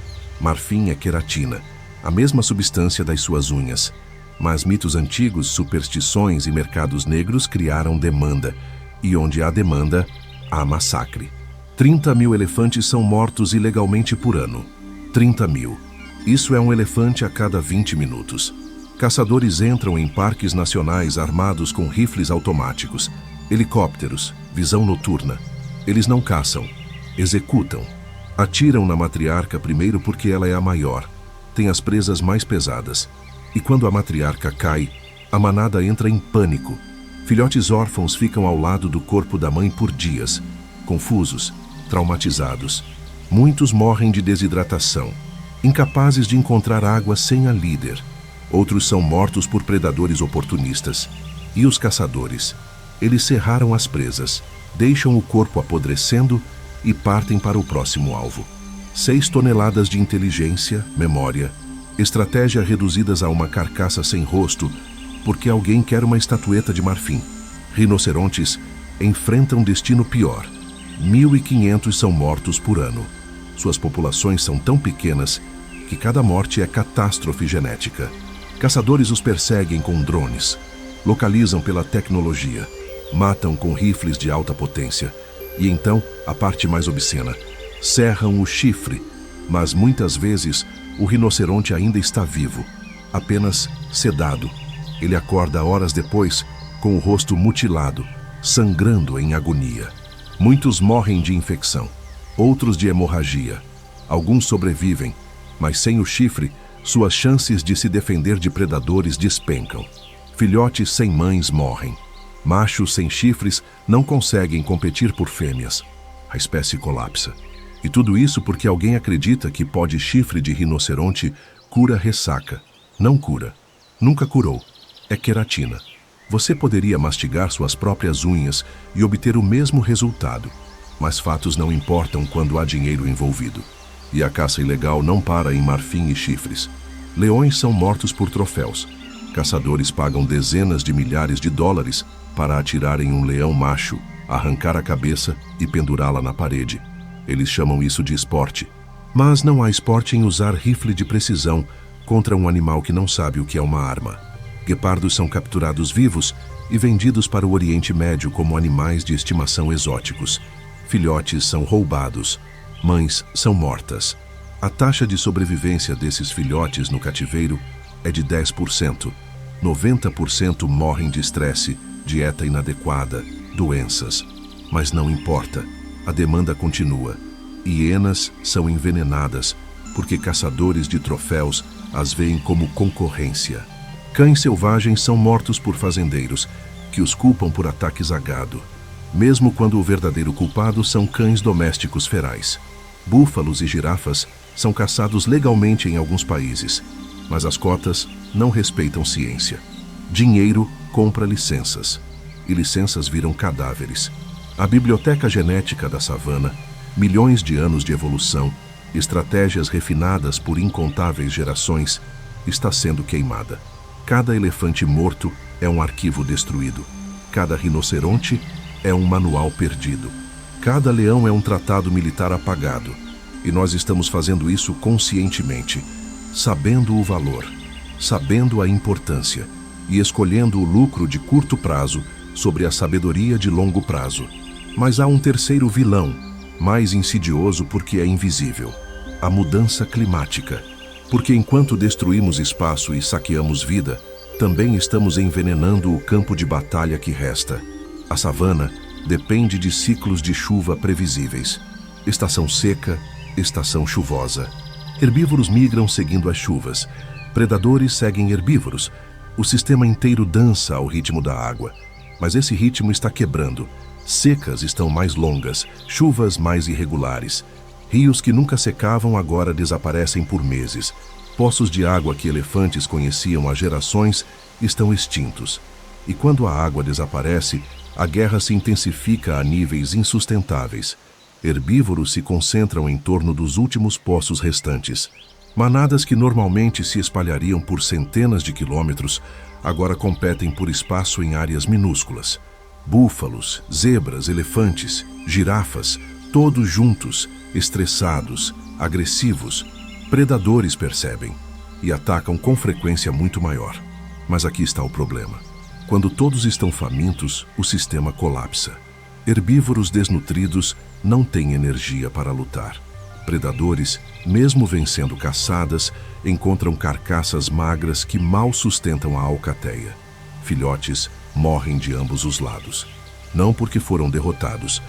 S1: Marfim é queratina, a mesma substância das suas unhas. Mas mitos antigos, superstições e mercados negros criaram demanda. E onde há demanda, há massacre. 30 mil elefantes são mortos ilegalmente por ano. 30 mil. Isso é um elefante a cada 20 minutos. Caçadores entram em parques nacionais armados com rifles automáticos, helicópteros, visão noturna. Eles não caçam, executam. Atiram na matriarca primeiro porque ela é a maior, tem as presas mais pesadas. E quando a matriarca cai, a manada entra em pânico. Filhotes órfãos ficam ao lado do corpo da mãe por dias, confusos, traumatizados. Muitos morrem de desidratação, incapazes de encontrar água sem a líder. Outros são mortos por predadores oportunistas. E os caçadores? Eles serraram as presas, deixam o corpo apodrecendo e partem para o próximo alvo. 6 toneladas de inteligência, memória, estratégia reduzidas a uma carcaça sem rosto, porque alguém quer uma estatueta de marfim. Rinocerontes enfrentam destino pior. 1.500 são mortos por ano. Suas populações são tão pequenas que cada morte é catástrofe genética. Caçadores os perseguem com drones, localizam pela tecnologia, matam com rifles de alta potência. E então, a parte mais obscena, serram o chifre, mas muitas vezes o rinoceronte ainda está vivo, apenas sedado. Ele acorda horas depois com o rosto mutilado, sangrando em agonia. Muitos morrem de infecção, outros de hemorragia. Alguns sobrevivem, mas sem o chifre, suas chances de se defender de predadores despencam. Filhotes sem mães morrem. Machos sem chifres não conseguem competir por fêmeas. A espécie colapsa. E tudo isso porque alguém acredita que pó de chifre de rinoceronte cura ressaca. Não cura. Nunca curou. É queratina. Você poderia mastigar suas próprias unhas e obter o mesmo resultado. Mas fatos não importam quando há dinheiro envolvido. E a caça ilegal não para em marfim e chifres. Leões são mortos por troféus. Caçadores pagam dezenas de milhares de dólares para atirar em um leão macho, arrancar a cabeça e pendurá-la na parede. Eles chamam isso de esporte. Mas não há esporte em usar rifle de precisão contra um animal que não sabe o que é uma arma. Guepardos são capturados vivos e vendidos para o Oriente Médio como animais de estimação exóticos. Filhotes são roubados. Mães são mortas. A taxa de sobrevivência desses filhotes no cativeiro é de 10%. 90% morrem de estresse, dieta inadequada, doenças. Mas não importa, a demanda continua. Hienas são envenenadas porque caçadores de troféus as veem como concorrência. Cães selvagens são mortos por fazendeiros, que os culpam por ataques a gado, mesmo quando o verdadeiro culpado são cães domésticos ferais. Búfalos e girafas são caçados legalmente em alguns países, mas as cotas não respeitam ciência. Dinheiro compra licenças, e licenças viram cadáveres. A biblioteca genética da savana, milhões de anos de evolução, estratégias refinadas por incontáveis gerações, está sendo queimada. Cada elefante morto é um arquivo destruído. Cada rinoceronte é um manual perdido. Cada leão é um tratado militar apagado. E nós estamos fazendo isso conscientemente, sabendo o valor, sabendo a importância e escolhendo o lucro de curto prazo sobre a sabedoria de longo prazo. Mas há um terceiro vilão, mais insidioso porque é invisível: a mudança climática. Porque enquanto destruímos espaço e saqueamos vida, também estamos envenenando o campo de batalha que resta. A savana depende de ciclos de chuva previsíveis. Estação seca, estação chuvosa. Herbívoros migram seguindo as chuvas. Predadores seguem herbívoros. O sistema inteiro dança ao ritmo da água. Mas esse ritmo está quebrando. Secas estão mais longas, chuvas mais irregulares. Rios que nunca secavam agora desaparecem por meses. Poços de água que elefantes conheciam há gerações estão extintos. E quando a água desaparece, a guerra se intensifica a níveis insustentáveis. Herbívoros se concentram em torno dos últimos poços restantes. Manadas que normalmente se espalhariam por centenas de quilômetros, agora competem por espaço em áreas minúsculas. Búfalos, zebras, elefantes, girafas, todos juntos, estressados, agressivos, predadores percebem e atacam com frequência muito maior. Mas aqui está o problema. Quando todos estão famintos, o sistema colapsa. Herbívoros desnutridos não têm energia para lutar. Predadores, mesmo vencendo caçadas, encontram carcaças magras que mal sustentam a alcateia. Filhotes morrem de ambos os lados. Não porque foram derrotados,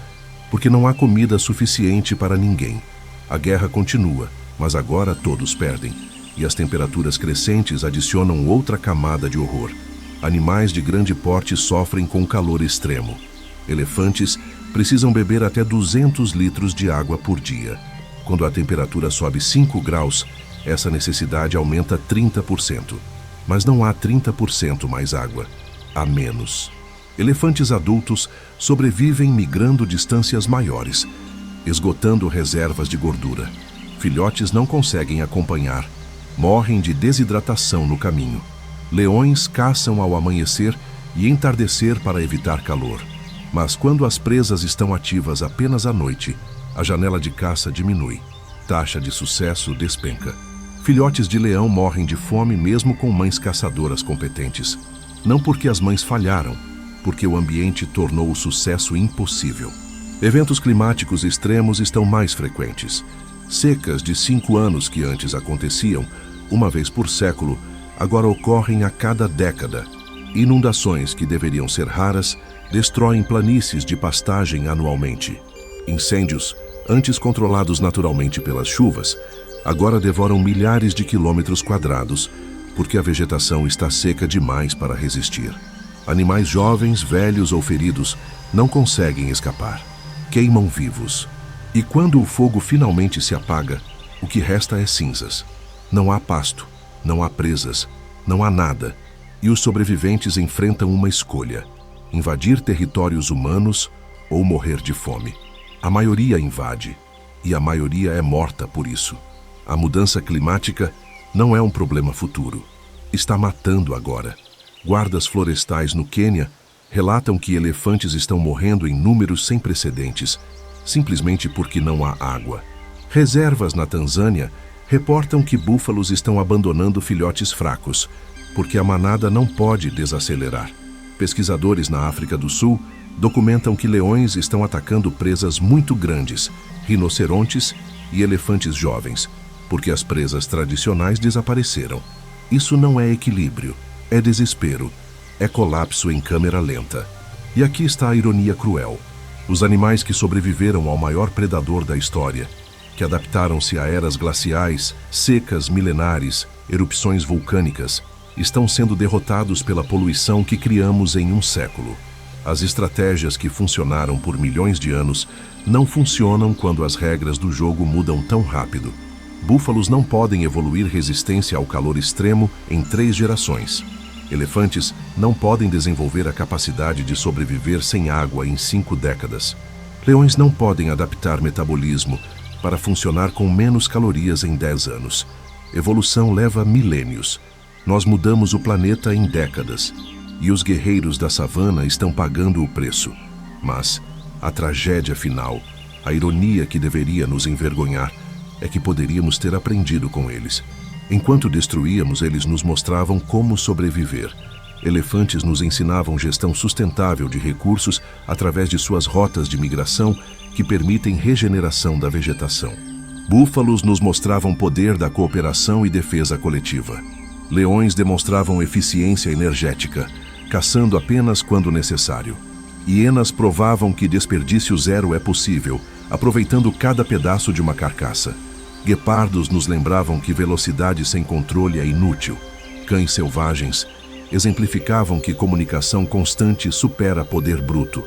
S1: porque não há comida suficiente para ninguém. A guerra continua, mas agora todos perdem. E as temperaturas crescentes adicionam outra camada de horror. Animais de grande porte sofrem com calor extremo. Elefantes precisam beber até 200 litros de água por dia. Quando a temperatura sobe 5 graus, essa necessidade aumenta 30%. Mas não há 30% mais água. Há menos. Elefantes adultos sobrevivem migrando distâncias maiores, esgotando reservas de gordura. Filhotes não conseguem acompanhar. Morrem de desidratação no caminho. Leões caçam ao amanhecer e entardecer para evitar calor. Mas quando as presas estão ativas apenas à noite, a janela de caça diminui. Taxa de sucesso despenca. Filhotes de leão morrem de fome mesmo com mães caçadoras competentes. Não porque as mães falharam, porque o ambiente tornou o sucesso impossível. Eventos climáticos extremos estão mais frequentes. Secas de 5 anos que antes aconteciam, uma vez por século, agora ocorrem a cada década. Inundações que deveriam ser raras destroem planícies de pastagem anualmente. Incêndios, antes controlados naturalmente pelas chuvas, agora devoram milhares de quilômetros quadrados, porque a vegetação está seca demais para resistir. Animais jovens, velhos ou feridos não conseguem escapar. Queimam vivos. E quando o fogo finalmente se apaga, o que resta é cinzas. Não há pasto, não há presas, não há nada. E os sobreviventes enfrentam uma escolha: invadir territórios humanos ou morrer de fome. A maioria invade, e a maioria é morta por isso. A mudança climática não é um problema futuro. Está matando agora. Guardas florestais no Quênia relatam que elefantes estão morrendo em números sem precedentes, simplesmente porque não há água. Reservas na Tanzânia reportam que búfalos estão abandonando filhotes fracos, porque a manada não pode desacelerar. Pesquisadores na África do Sul documentam que leões estão atacando presas muito grandes, rinocerontes e elefantes jovens, porque as presas tradicionais desapareceram. Isso não é equilíbrio, é desespero, é colapso em câmera lenta. E aqui está a ironia cruel. Os animais que sobreviveram ao maior predador da história, que adaptaram-se a eras glaciais, secas milenares, erupções vulcânicas, estão sendo derrotados pela poluição que criamos em um século. As estratégias que funcionaram por milhões de anos não funcionam quando as regras do jogo mudam tão rápido. Búfalos não podem evoluir resistência ao calor extremo em 3 gerações. Elefantes não podem desenvolver a capacidade de sobreviver sem água em 5 décadas. Leões não podem adaptar metabolismo para funcionar com menos calorias em 10 anos. Evolução leva milênios. Nós mudamos o planeta em décadas. E os guerreiros da savana estão pagando o preço. Mas a tragédia final, a ironia que deveria nos envergonhar, é que poderíamos ter aprendido com eles. Enquanto destruíamos, eles nos mostravam como sobreviver. Elefantes nos ensinavam gestão sustentável de recursos através de suas rotas de migração que permitem regeneração da vegetação. Búfalos nos mostravam poder da cooperação e defesa coletiva. Leões demonstravam eficiência energética, caçando apenas quando necessário. Hienas provavam que desperdício zero é possível, aproveitando cada pedaço de uma carcaça. Guepardos nos lembravam que velocidade sem controle é inútil. Cães selvagens exemplificavam que comunicação constante supera poder bruto.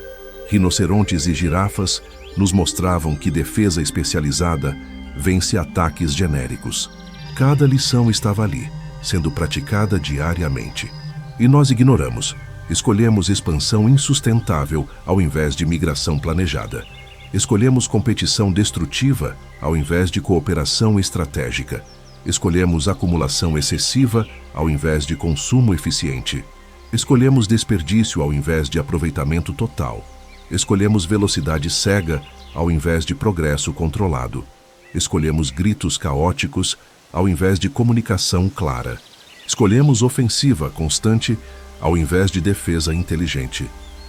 S1: Rinocerontes e girafas nos mostravam que defesa especializada vence ataques genéricos. Cada lição estava ali, sendo praticada diariamente. E nós ignoramos. Escolhemos expansão insustentável ao invés de migração planejada. Escolhemos competição destrutiva ao invés de cooperação estratégica. Escolhemos acumulação excessiva ao invés de consumo eficiente. Escolhemos desperdício ao invés de aproveitamento total. Escolhemos velocidade cega ao invés de progresso controlado. Escolhemos gritos caóticos ao invés de comunicação clara. Escolhemos ofensiva constante ao invés de defesa inteligente.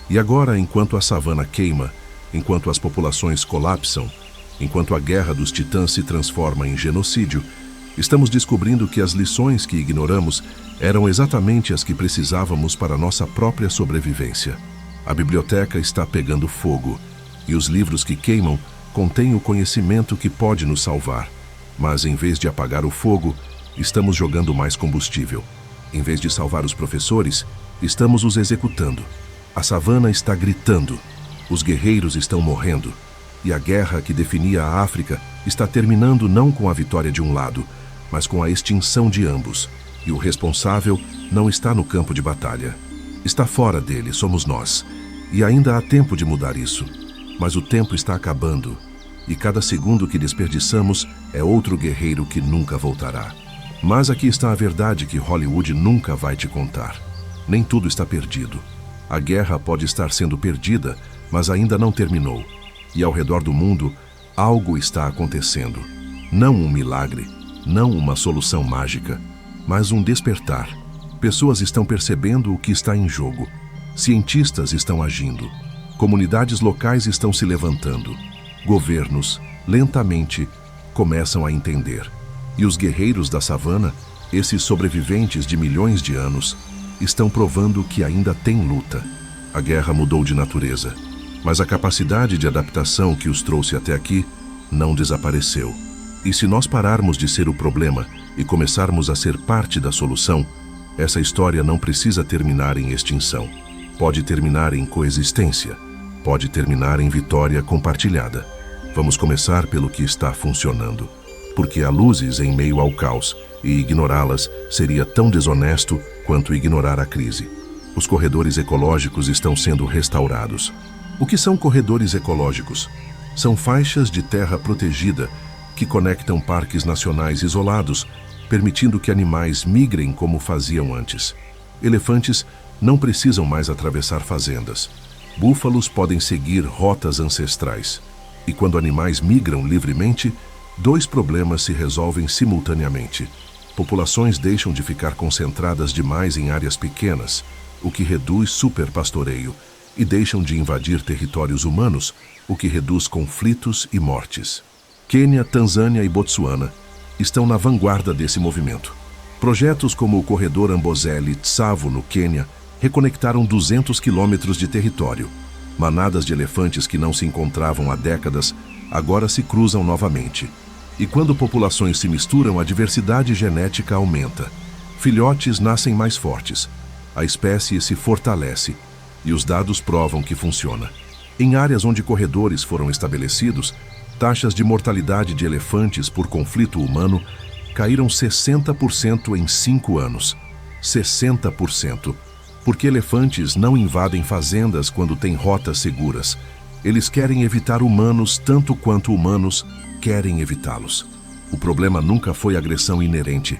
S1: E agora, enquanto a savana queima, enquanto as populações colapsam, enquanto a guerra dos titãs se transforma em genocídio, estamos descobrindo que as lições que ignoramos eram exatamente as que precisávamos para nossa própria sobrevivência. A biblioteca está pegando fogo, e os livros que queimam contêm o conhecimento que pode nos salvar. Mas, em vez de apagar o fogo, estamos jogando mais combustível. Em vez de salvar os professores, estamos os executando. A savana está gritando. Os guerreiros estão morrendo. E a guerra que definia a África está terminando não com a vitória de um lado, mas com a extinção de ambos. E o responsável não está no campo de batalha. Está fora dele, somos nós. E ainda há tempo de mudar isso. Mas o tempo está acabando. E cada segundo que desperdiçamos é outro guerreiro que nunca voltará. Mas aqui está a verdade que Hollywood nunca vai te contar. Nem tudo está perdido. A guerra pode estar sendo perdida, mas ainda não terminou. E ao redor do mundo, algo está acontecendo. Não um milagre, não uma solução mágica, mas um despertar. Pessoas estão percebendo o que está em jogo. Cientistas estão agindo. Comunidades locais estão se levantando. Governos, lentamente, começam a entender. E os guerreiros da savana, esses sobreviventes de milhões de anos, estão provando que ainda tem luta. A guerra mudou de natureza, mas a capacidade de adaptação que os trouxe até aqui não desapareceu. E se nós pararmos de ser o problema e começarmos a ser parte da solução, essa história não precisa terminar em extinção. Pode terminar em coexistência. Pode terminar em vitória compartilhada. Vamos começar pelo que está funcionando. Porque há luzes em meio ao caos, e ignorá-las seria tão desonesto quanto ignorar a crise. Os corredores ecológicos estão sendo restaurados. O que são corredores ecológicos? São faixas de terra protegida que conectam parques nacionais isolados, permitindo que animais migrem como faziam antes. Elefantes não precisam mais atravessar fazendas. Búfalos podem seguir rotas ancestrais. E quando animais migram livremente, dois problemas se resolvem simultaneamente. Populações deixam de ficar concentradas demais em áreas pequenas, o que reduz superpastoreio, e deixam de invadir territórios humanos, o que reduz conflitos e mortes. Quênia, Tanzânia e Botsuana estão na vanguarda desse movimento. Projetos como o corredor Amboseli-Tsavo, no Quênia, reconectaram 200 quilômetros de território. Manadas de elefantes que não se encontravam há décadas agora se cruzam novamente. E quando populações se misturam, a diversidade genética aumenta. Filhotes nascem mais fortes. A espécie se fortalece. E os dados provam que funciona. Em áreas onde corredores foram estabelecidos, taxas de mortalidade de elefantes por conflito humano caíram 60% em 5 anos. 60%. Porque elefantes não invadem fazendas quando têm rotas seguras. Eles querem evitar humanos tanto quanto humanos querem evitá-los. O problema nunca foi agressão inerente,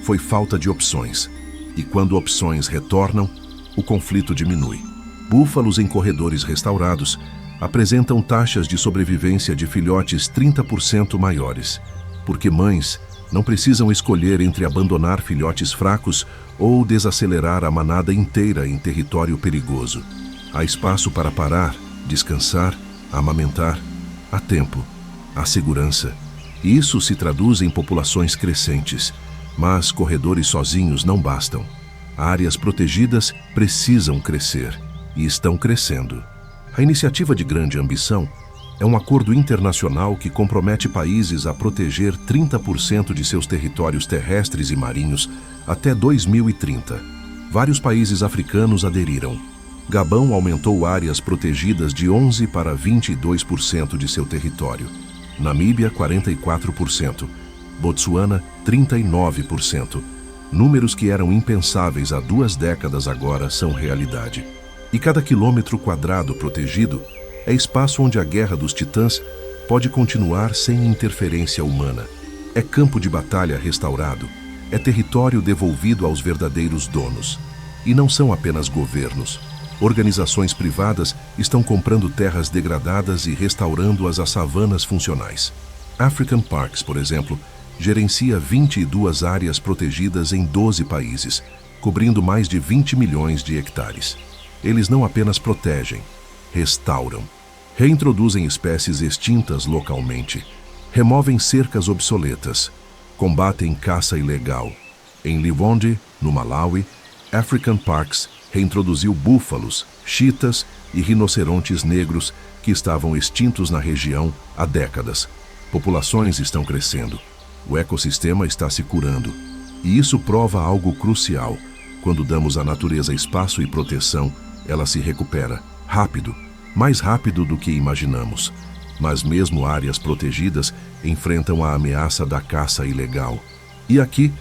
S1: foi falta de opções. E quando opções retornam, o conflito diminui. Búfalos em corredores restaurados apresentam taxas de sobrevivência de filhotes 30% maiores, porque mães Não precisam escolher entre abandonar filhotes fracos ou desacelerar a manada inteira em território perigoso. Há espaço para parar, descansar, amamentar. Há tempo, há segurança. E isso se traduz em populações crescentes. Mas corredores sozinhos não bastam. Áreas protegidas precisam crescer e estão crescendo. A iniciativa de grande ambição é um acordo internacional que compromete países a proteger 30% de seus territórios terrestres e marinhos até 2030. Vários países africanos aderiram. Gabão aumentou áreas protegidas de 11% para 22% de seu território. Namíbia, 44%. Botsuana, 39%. Números que eram impensáveis há 2 décadas agora são realidade. E cada quilômetro quadrado protegido é espaço onde a Guerra dos Titãs pode continuar sem interferência humana. É campo de batalha restaurado. É território devolvido aos verdadeiros donos. E não são apenas governos. Organizações privadas estão comprando terras degradadas e restaurando-as a savanas funcionais. African Parks, por exemplo, gerencia 22 áreas protegidas em 12 países, cobrindo mais de 20 milhões de hectares. Eles não apenas protegem, restauram. Reintroduzem espécies extintas localmente, removem cercas obsoletas, combatem caça ilegal. Em Liwonde, no Malawi, African Parks reintroduziu búfalos, chitas e rinocerontes negros que estavam extintos na região há décadas. Populações estão crescendo. O ecossistema está se curando. E isso prova algo crucial. Quando damos à natureza espaço e proteção, ela se recupera, rápido, mais rápido do que imaginamos. Mas mesmo áreas protegidas enfrentam a ameaça da caça ilegal. E aqui,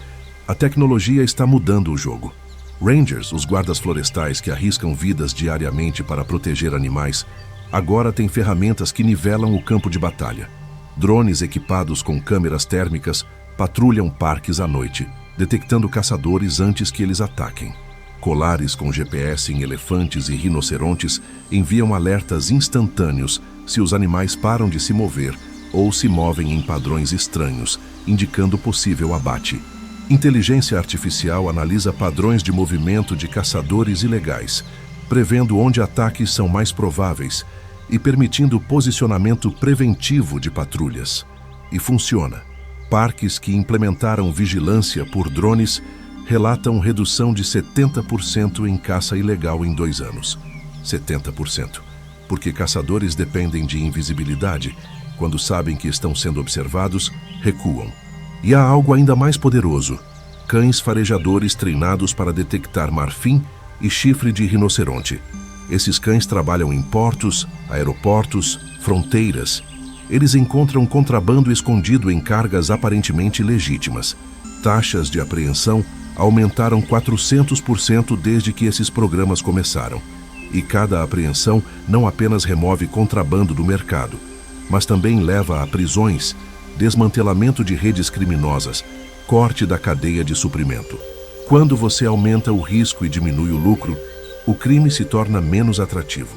S1: a tecnologia está mudando o jogo. Rangers, os guardas florestais que arriscam vidas diariamente para proteger animais, agora têm ferramentas que nivelam o campo de batalha. Drones equipados com câmeras térmicas patrulham parques à noite, detectando caçadores antes que eles ataquem. Colares com GPS em elefantes e rinocerontes enviam alertas instantâneos se os animais param de se mover ou se movem em padrões estranhos, indicando possível abate. Inteligência artificial analisa padrões de movimento de caçadores ilegais, prevendo onde ataques são mais prováveis e permitindo posicionamento preventivo de patrulhas. E funciona. Parques que implementaram vigilância por drones relatam redução de 70% em caça ilegal em 2 anos. 70%. Porque caçadores dependem de invisibilidade. Quando sabem que estão sendo observados, recuam. E há algo ainda mais poderoso: cães farejadores treinados para detectar marfim e chifre de rinoceronte. Esses cães trabalham em portos, aeroportos, fronteiras. Eles encontram contrabando escondido em cargas aparentemente legítimas. Taxas de apreensão aumentaram 400% desde que esses programas começaram. E cada apreensão não apenas remove contrabando do mercado, mas também leva a prisões, desmantelamento de redes criminosas, corte da cadeia de suprimento. Quando você aumenta o risco e diminui o lucro, o crime se torna menos atrativo.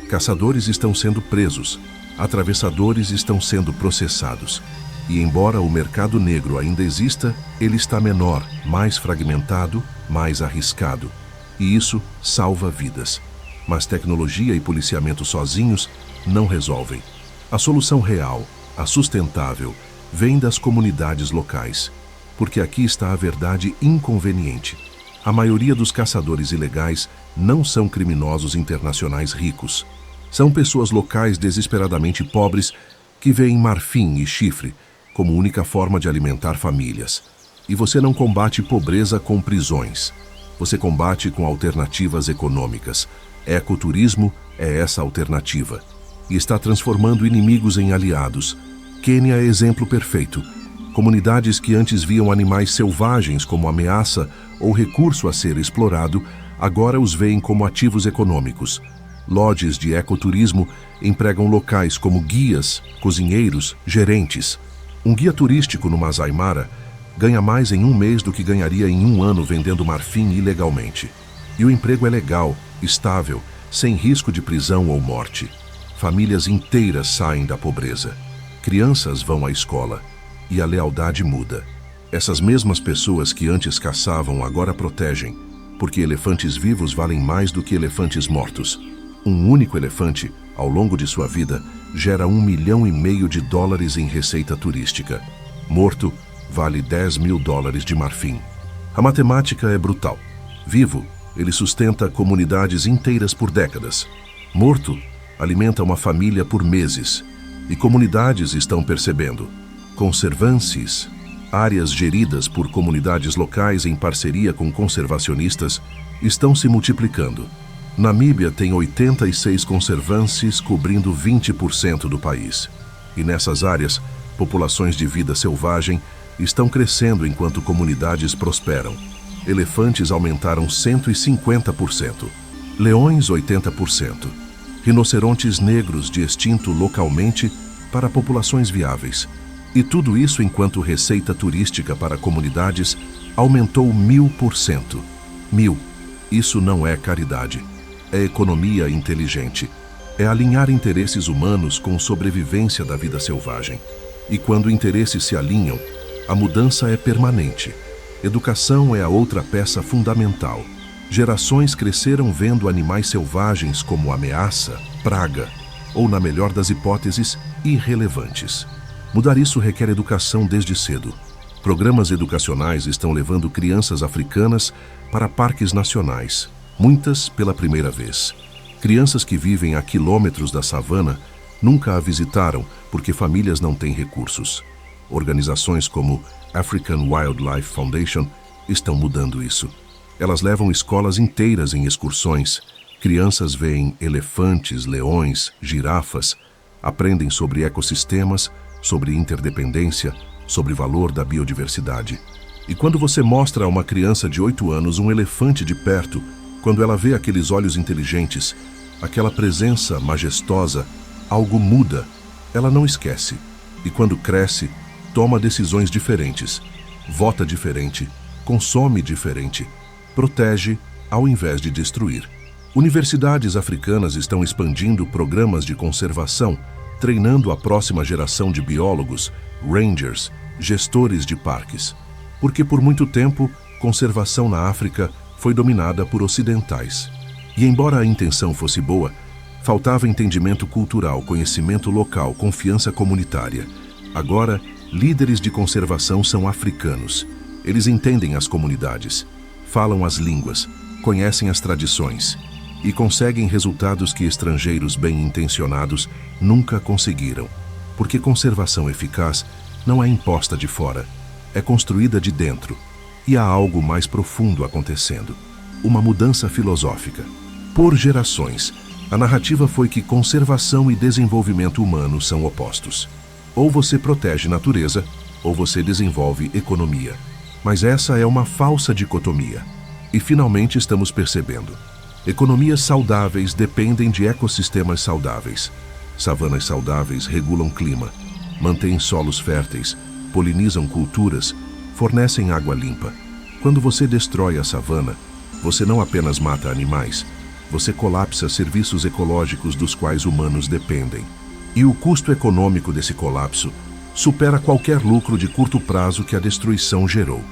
S1: Caçadores estão sendo presos, atravessadores estão sendo processados. E embora o mercado negro ainda exista, ele está menor, mais fragmentado, mais arriscado. E isso salva vidas. Mas tecnologia e policiamento sozinhos não resolvem. A solução real, a sustentável, vem das comunidades locais, porque aqui está a verdade inconveniente. A maioria dos caçadores ilegais não são criminosos internacionais ricos. São pessoas locais desesperadamente pobres que veem marfim e chifre como única forma de alimentar famílias. E você não combate pobreza com prisões. Você combate com alternativas econômicas. Ecoturismo é essa alternativa. E está transformando inimigos em aliados. Quênia é exemplo perfeito. Comunidades que antes viam animais selvagens como ameaça ou recurso a ser explorado, agora os veem como ativos econômicos. Lodges de ecoturismo empregam locais como guias, cozinheiros, gerentes. Um guia turístico no Masai Mara ganha mais em um mês do que ganharia em um ano vendendo marfim ilegalmente. E o emprego é legal, estável, sem risco de prisão ou morte. Famílias inteiras saem da pobreza. Crianças vão à escola. E a lealdade muda. Essas mesmas pessoas que antes caçavam agora protegem, porque elefantes vivos valem mais do que elefantes mortos. Um único elefante, ao longo de sua vida, gera US$ 1,5 milhão em receita turística. Morto, vale US$ 10 mil de marfim. A matemática é brutal. Vivo, ele sustenta comunidades inteiras por décadas. Morto, alimenta uma família por meses. E comunidades estão percebendo. Conservancies, áreas geridas por comunidades locais em parceria com conservacionistas, estão se multiplicando. Namíbia tem 86 conservancies cobrindo 20% do país. E nessas áreas, populações de vida selvagem estão crescendo enquanto comunidades prosperam. Elefantes aumentaram 150%, leões 80%, rinocerontes negros de extinto localmente para populações viáveis. E tudo isso enquanto receita turística para comunidades aumentou 1000%. 1000. Isso não é caridade. É economia inteligente. É alinhar interesses humanos com sobrevivência da vida selvagem. E quando interesses se alinham, a mudança é permanente. Educação é a outra peça fundamental. Gerações cresceram vendo animais selvagens como ameaça, praga, ou, na melhor das hipóteses, irrelevantes. Mudar isso requer educação desde cedo. Programas educacionais estão levando crianças africanas para parques nacionais, muitas pela primeira vez. Crianças que vivem a quilômetros da savana nunca a visitaram porque famílias não têm recursos. Organizações como African Wildlife Foundation estão mudando isso. Elas levam escolas inteiras em excursões. Crianças veem elefantes, leões, girafas, aprendem sobre ecossistemas, sobre interdependência, sobre valor da biodiversidade. E quando você mostra a uma criança de 8 anos um elefante de perto, quando ela vê aqueles olhos inteligentes, aquela presença majestosa, algo muda. Ela não esquece. E quando cresce, toma decisões diferentes, vota diferente, consome diferente, protege ao invés de destruir. Universidades africanas estão expandindo programas de conservação, treinando a próxima geração de biólogos, rangers, gestores de parques. Porque por muito tempo, conservação na África foi dominada por ocidentais. E embora a intenção fosse boa, faltava entendimento cultural, conhecimento local, confiança comunitária. Agora, líderes de conservação são africanos. Eles entendem as comunidades, falam as línguas, conhecem as tradições e conseguem resultados que estrangeiros bem-intencionados nunca conseguiram. Porque conservação eficaz não é imposta de fora, é construída de dentro. E há algo mais profundo acontecendo. Uma mudança filosófica. Por gerações, a narrativa foi que conservação e desenvolvimento humano são opostos. Ou você protege natureza, ou você desenvolve economia. Mas essa é uma falsa dicotomia. E finalmente estamos percebendo. Economias saudáveis dependem de ecossistemas saudáveis. Savanas saudáveis regulam clima, mantêm solos férteis, polinizam culturas, fornecem água limpa. Quando você destrói a savana, você não apenas mata animais, você colapsa serviços ecológicos dos quais humanos dependem. E o custo econômico desse colapso supera qualquer lucro de curto prazo que a destruição gerou.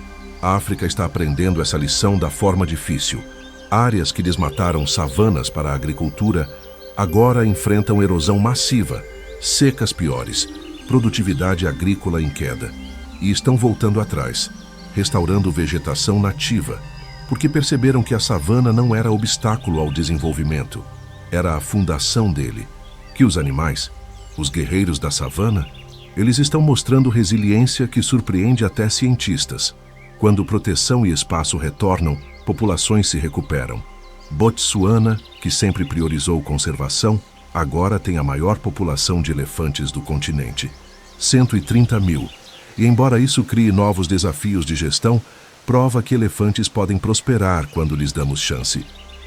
S1: A África está aprendendo essa lição da forma difícil. Áreas que desmataram savanas para a agricultura agora enfrentam erosão massiva, secas piores, produtividade agrícola em queda. E estão voltando atrás, restaurando vegetação nativa, porque perceberam que a savana não era obstáculo ao desenvolvimento, era a fundação dele. Que os animais, os guerreiros da savana, eles estão mostrando resiliência que surpreende até cientistas. Quando proteção e espaço retornam, populações se recuperam. Botsuana, que sempre priorizou conservação, agora tem a maior população de elefantes do continente. 130 mil. E embora isso crie novos desafios de gestão, prova que elefantes podem prosperar quando lhes damos chance.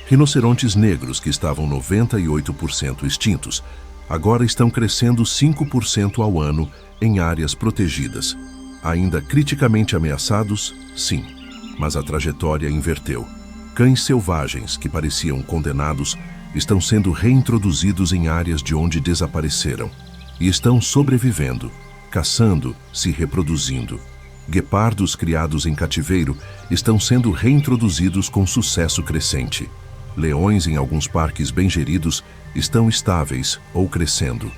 S1: Rinocerontes negros, que estavam 98% extintos, agora estão crescendo 5% ao ano em áreas protegidas. Ainda criticamente ameaçados, sim, mas a trajetória inverteu. Cães selvagens, que pareciam condenados, estão sendo reintroduzidos em áreas de onde desapareceram. E estão sobrevivendo, caçando, se reproduzindo. Guepardos criados em cativeiro estão sendo reintroduzidos com sucesso crescente. Leões em alguns parques bem geridos estão estáveis ou crescendo.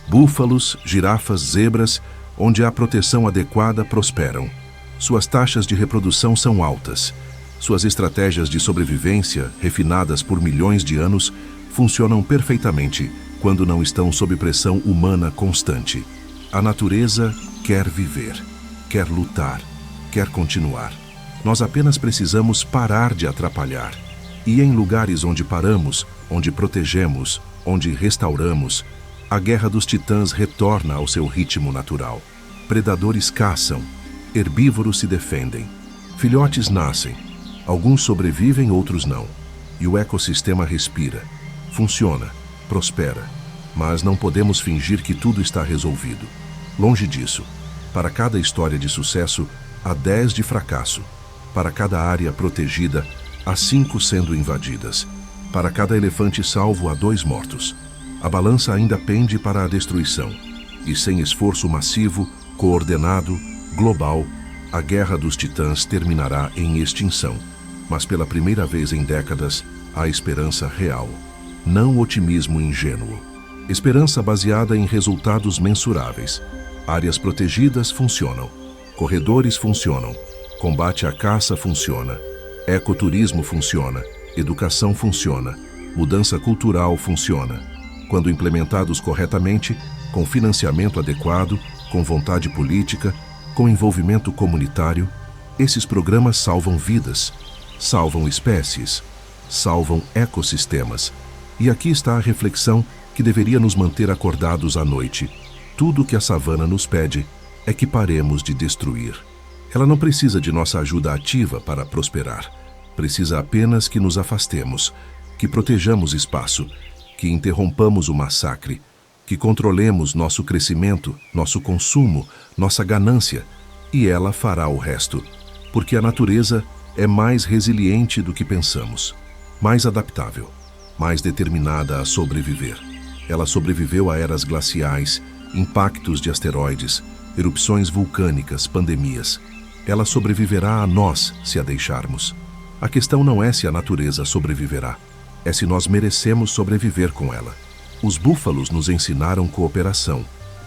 S1: Búfalos, girafas, zebras, onde há proteção adequada, prosperam. Suas taxas de reprodução são altas. Suas estratégias de sobrevivência, refinadas por milhões de anos, funcionam perfeitamente quando não estão sob pressão humana constante. A natureza quer viver, quer lutar, quer continuar. Nós apenas precisamos parar de atrapalhar. E em lugares onde paramos, onde protegemos, onde restauramos, a guerra dos titãs retorna ao seu ritmo natural. Predadores caçam, herbívoros se defendem, filhotes nascem, alguns sobrevivem, outros não. E o ecossistema respira, funciona, prospera. Mas não podemos fingir que tudo está resolvido. Longe disso. Para cada história de sucesso, há 10 de fracasso. Para cada área protegida, há 5 sendo invadidas. Para cada elefante salvo, há 2 mortos. A balança ainda pende para a destruição. E sem esforço massivo, coordenado, global, a guerra dos titãs terminará em extinção. Mas pela primeira vez em décadas, há esperança real. Não otimismo ingênuo. Esperança baseada em resultados mensuráveis. Áreas protegidas funcionam. Corredores funcionam. Combate à caça funciona. Ecoturismo funciona. Educação funciona. Mudança cultural funciona. Quando implementados corretamente, com financiamento adequado, com vontade política, com envolvimento comunitário, esses programas salvam vidas, salvam espécies, salvam ecossistemas. E aqui está a reflexão que deveria nos manter acordados à noite. Tudo o que a savana nos pede é que paremos de destruir. Ela não precisa de nossa ajuda ativa para prosperar. Precisa apenas que nos afastemos, que protejamos espaço, que interrompamos o massacre, que controlemos nosso crescimento, nosso consumo, nossa ganância, e ela fará o resto, porque a natureza é mais resiliente do que pensamos, mais adaptável, mais determinada a sobreviver. Ela sobreviveu a eras glaciais, impactos de asteroides, erupções vulcânicas, pandemias. Ela sobreviverá a nós, se a deixarmos. A questão não é se a natureza sobreviverá, é se nós merecemos sobreviver com ela. Os búfalos nos ensinaram cooperação.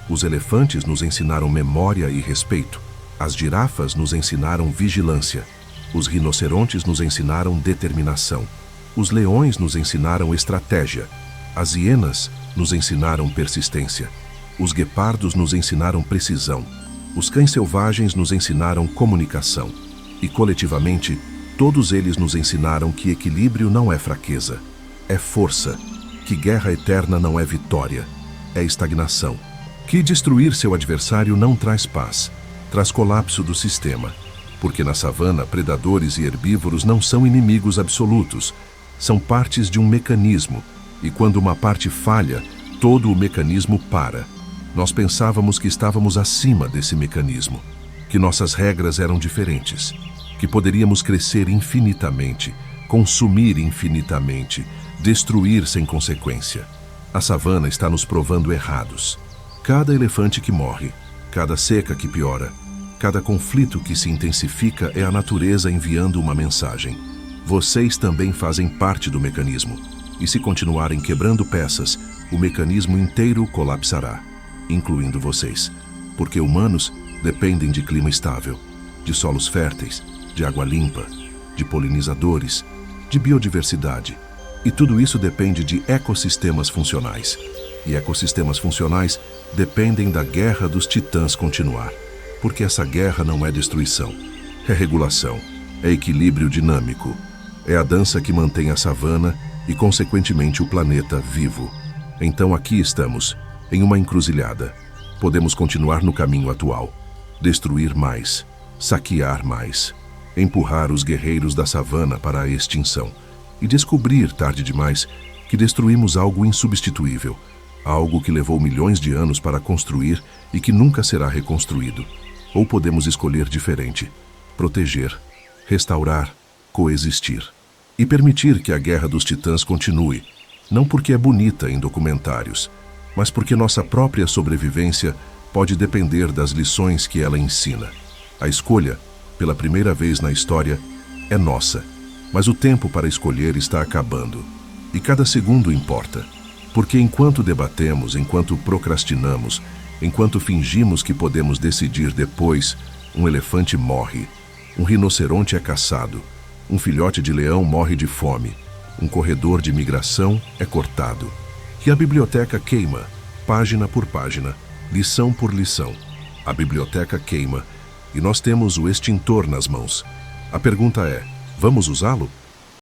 S1: Os elefantes nos ensinaram memória e respeito. As girafas nos ensinaram vigilância. Os rinocerontes nos ensinaram determinação. Os leões nos ensinaram estratégia. As hienas nos ensinaram persistência. Os guepardos nos ensinaram precisão. Os cães selvagens nos ensinaram comunicação. E, coletivamente, todos eles nos ensinaram que equilíbrio não é fraqueza, é força, que guerra eterna não é vitória, é estagnação, que destruir seu adversário não traz paz, traz colapso do sistema, porque na savana predadores e herbívoros não são inimigos absolutos, são partes de um mecanismo, e quando uma parte falha, todo o mecanismo para. Nós pensávamos que estávamos acima desse mecanismo, que nossas regras eram diferentes, que poderíamos crescer infinitamente, consumir infinitamente, destruir sem consequência. A savana está nos provando errados. Cada elefante que morre, cada seca que piora, cada conflito que se intensifica é a natureza enviando uma mensagem. Vocês também fazem parte do mecanismo. E se continuarem quebrando peças, o mecanismo inteiro colapsará, incluindo vocês. Porque humanos dependem de clima estável, de solos férteis, de água limpa, de polinizadores, de biodiversidade. E tudo isso depende de ecossistemas funcionais. E ecossistemas funcionais dependem da guerra dos titãs continuar. Porque essa guerra não é destruição, é regulação, é equilíbrio dinâmico. É a dança que mantém a savana e, consequentemente, o planeta vivo. Então aqui estamos, em uma encruzilhada. Podemos continuar no caminho atual, destruir mais, saquear mais, empurrar os guerreiros da savana para a extinção e descobrir, tarde demais, que destruímos algo insubstituível, algo que levou milhões de anos para construir e que nunca será reconstruído. Ou podemos escolher diferente, proteger, restaurar, coexistir e permitir que a guerra dos titãs continue, não porque é bonita em documentários, mas porque nossa própria sobrevivência pode depender das lições que ela ensina. A escolha, pela primeira vez na história, é nossa. Mas o tempo para escolher está acabando. E cada segundo importa. Porque enquanto debatemos, enquanto procrastinamos, enquanto fingimos que podemos decidir depois, um elefante morre, um rinoceronte é caçado, um filhote de leão morre de fome, um corredor de migração é cortado. E a biblioteca queima, página por página, lição por lição. A biblioteca queima e nós temos o extintor nas mãos. A pergunta é: vamos usá-lo?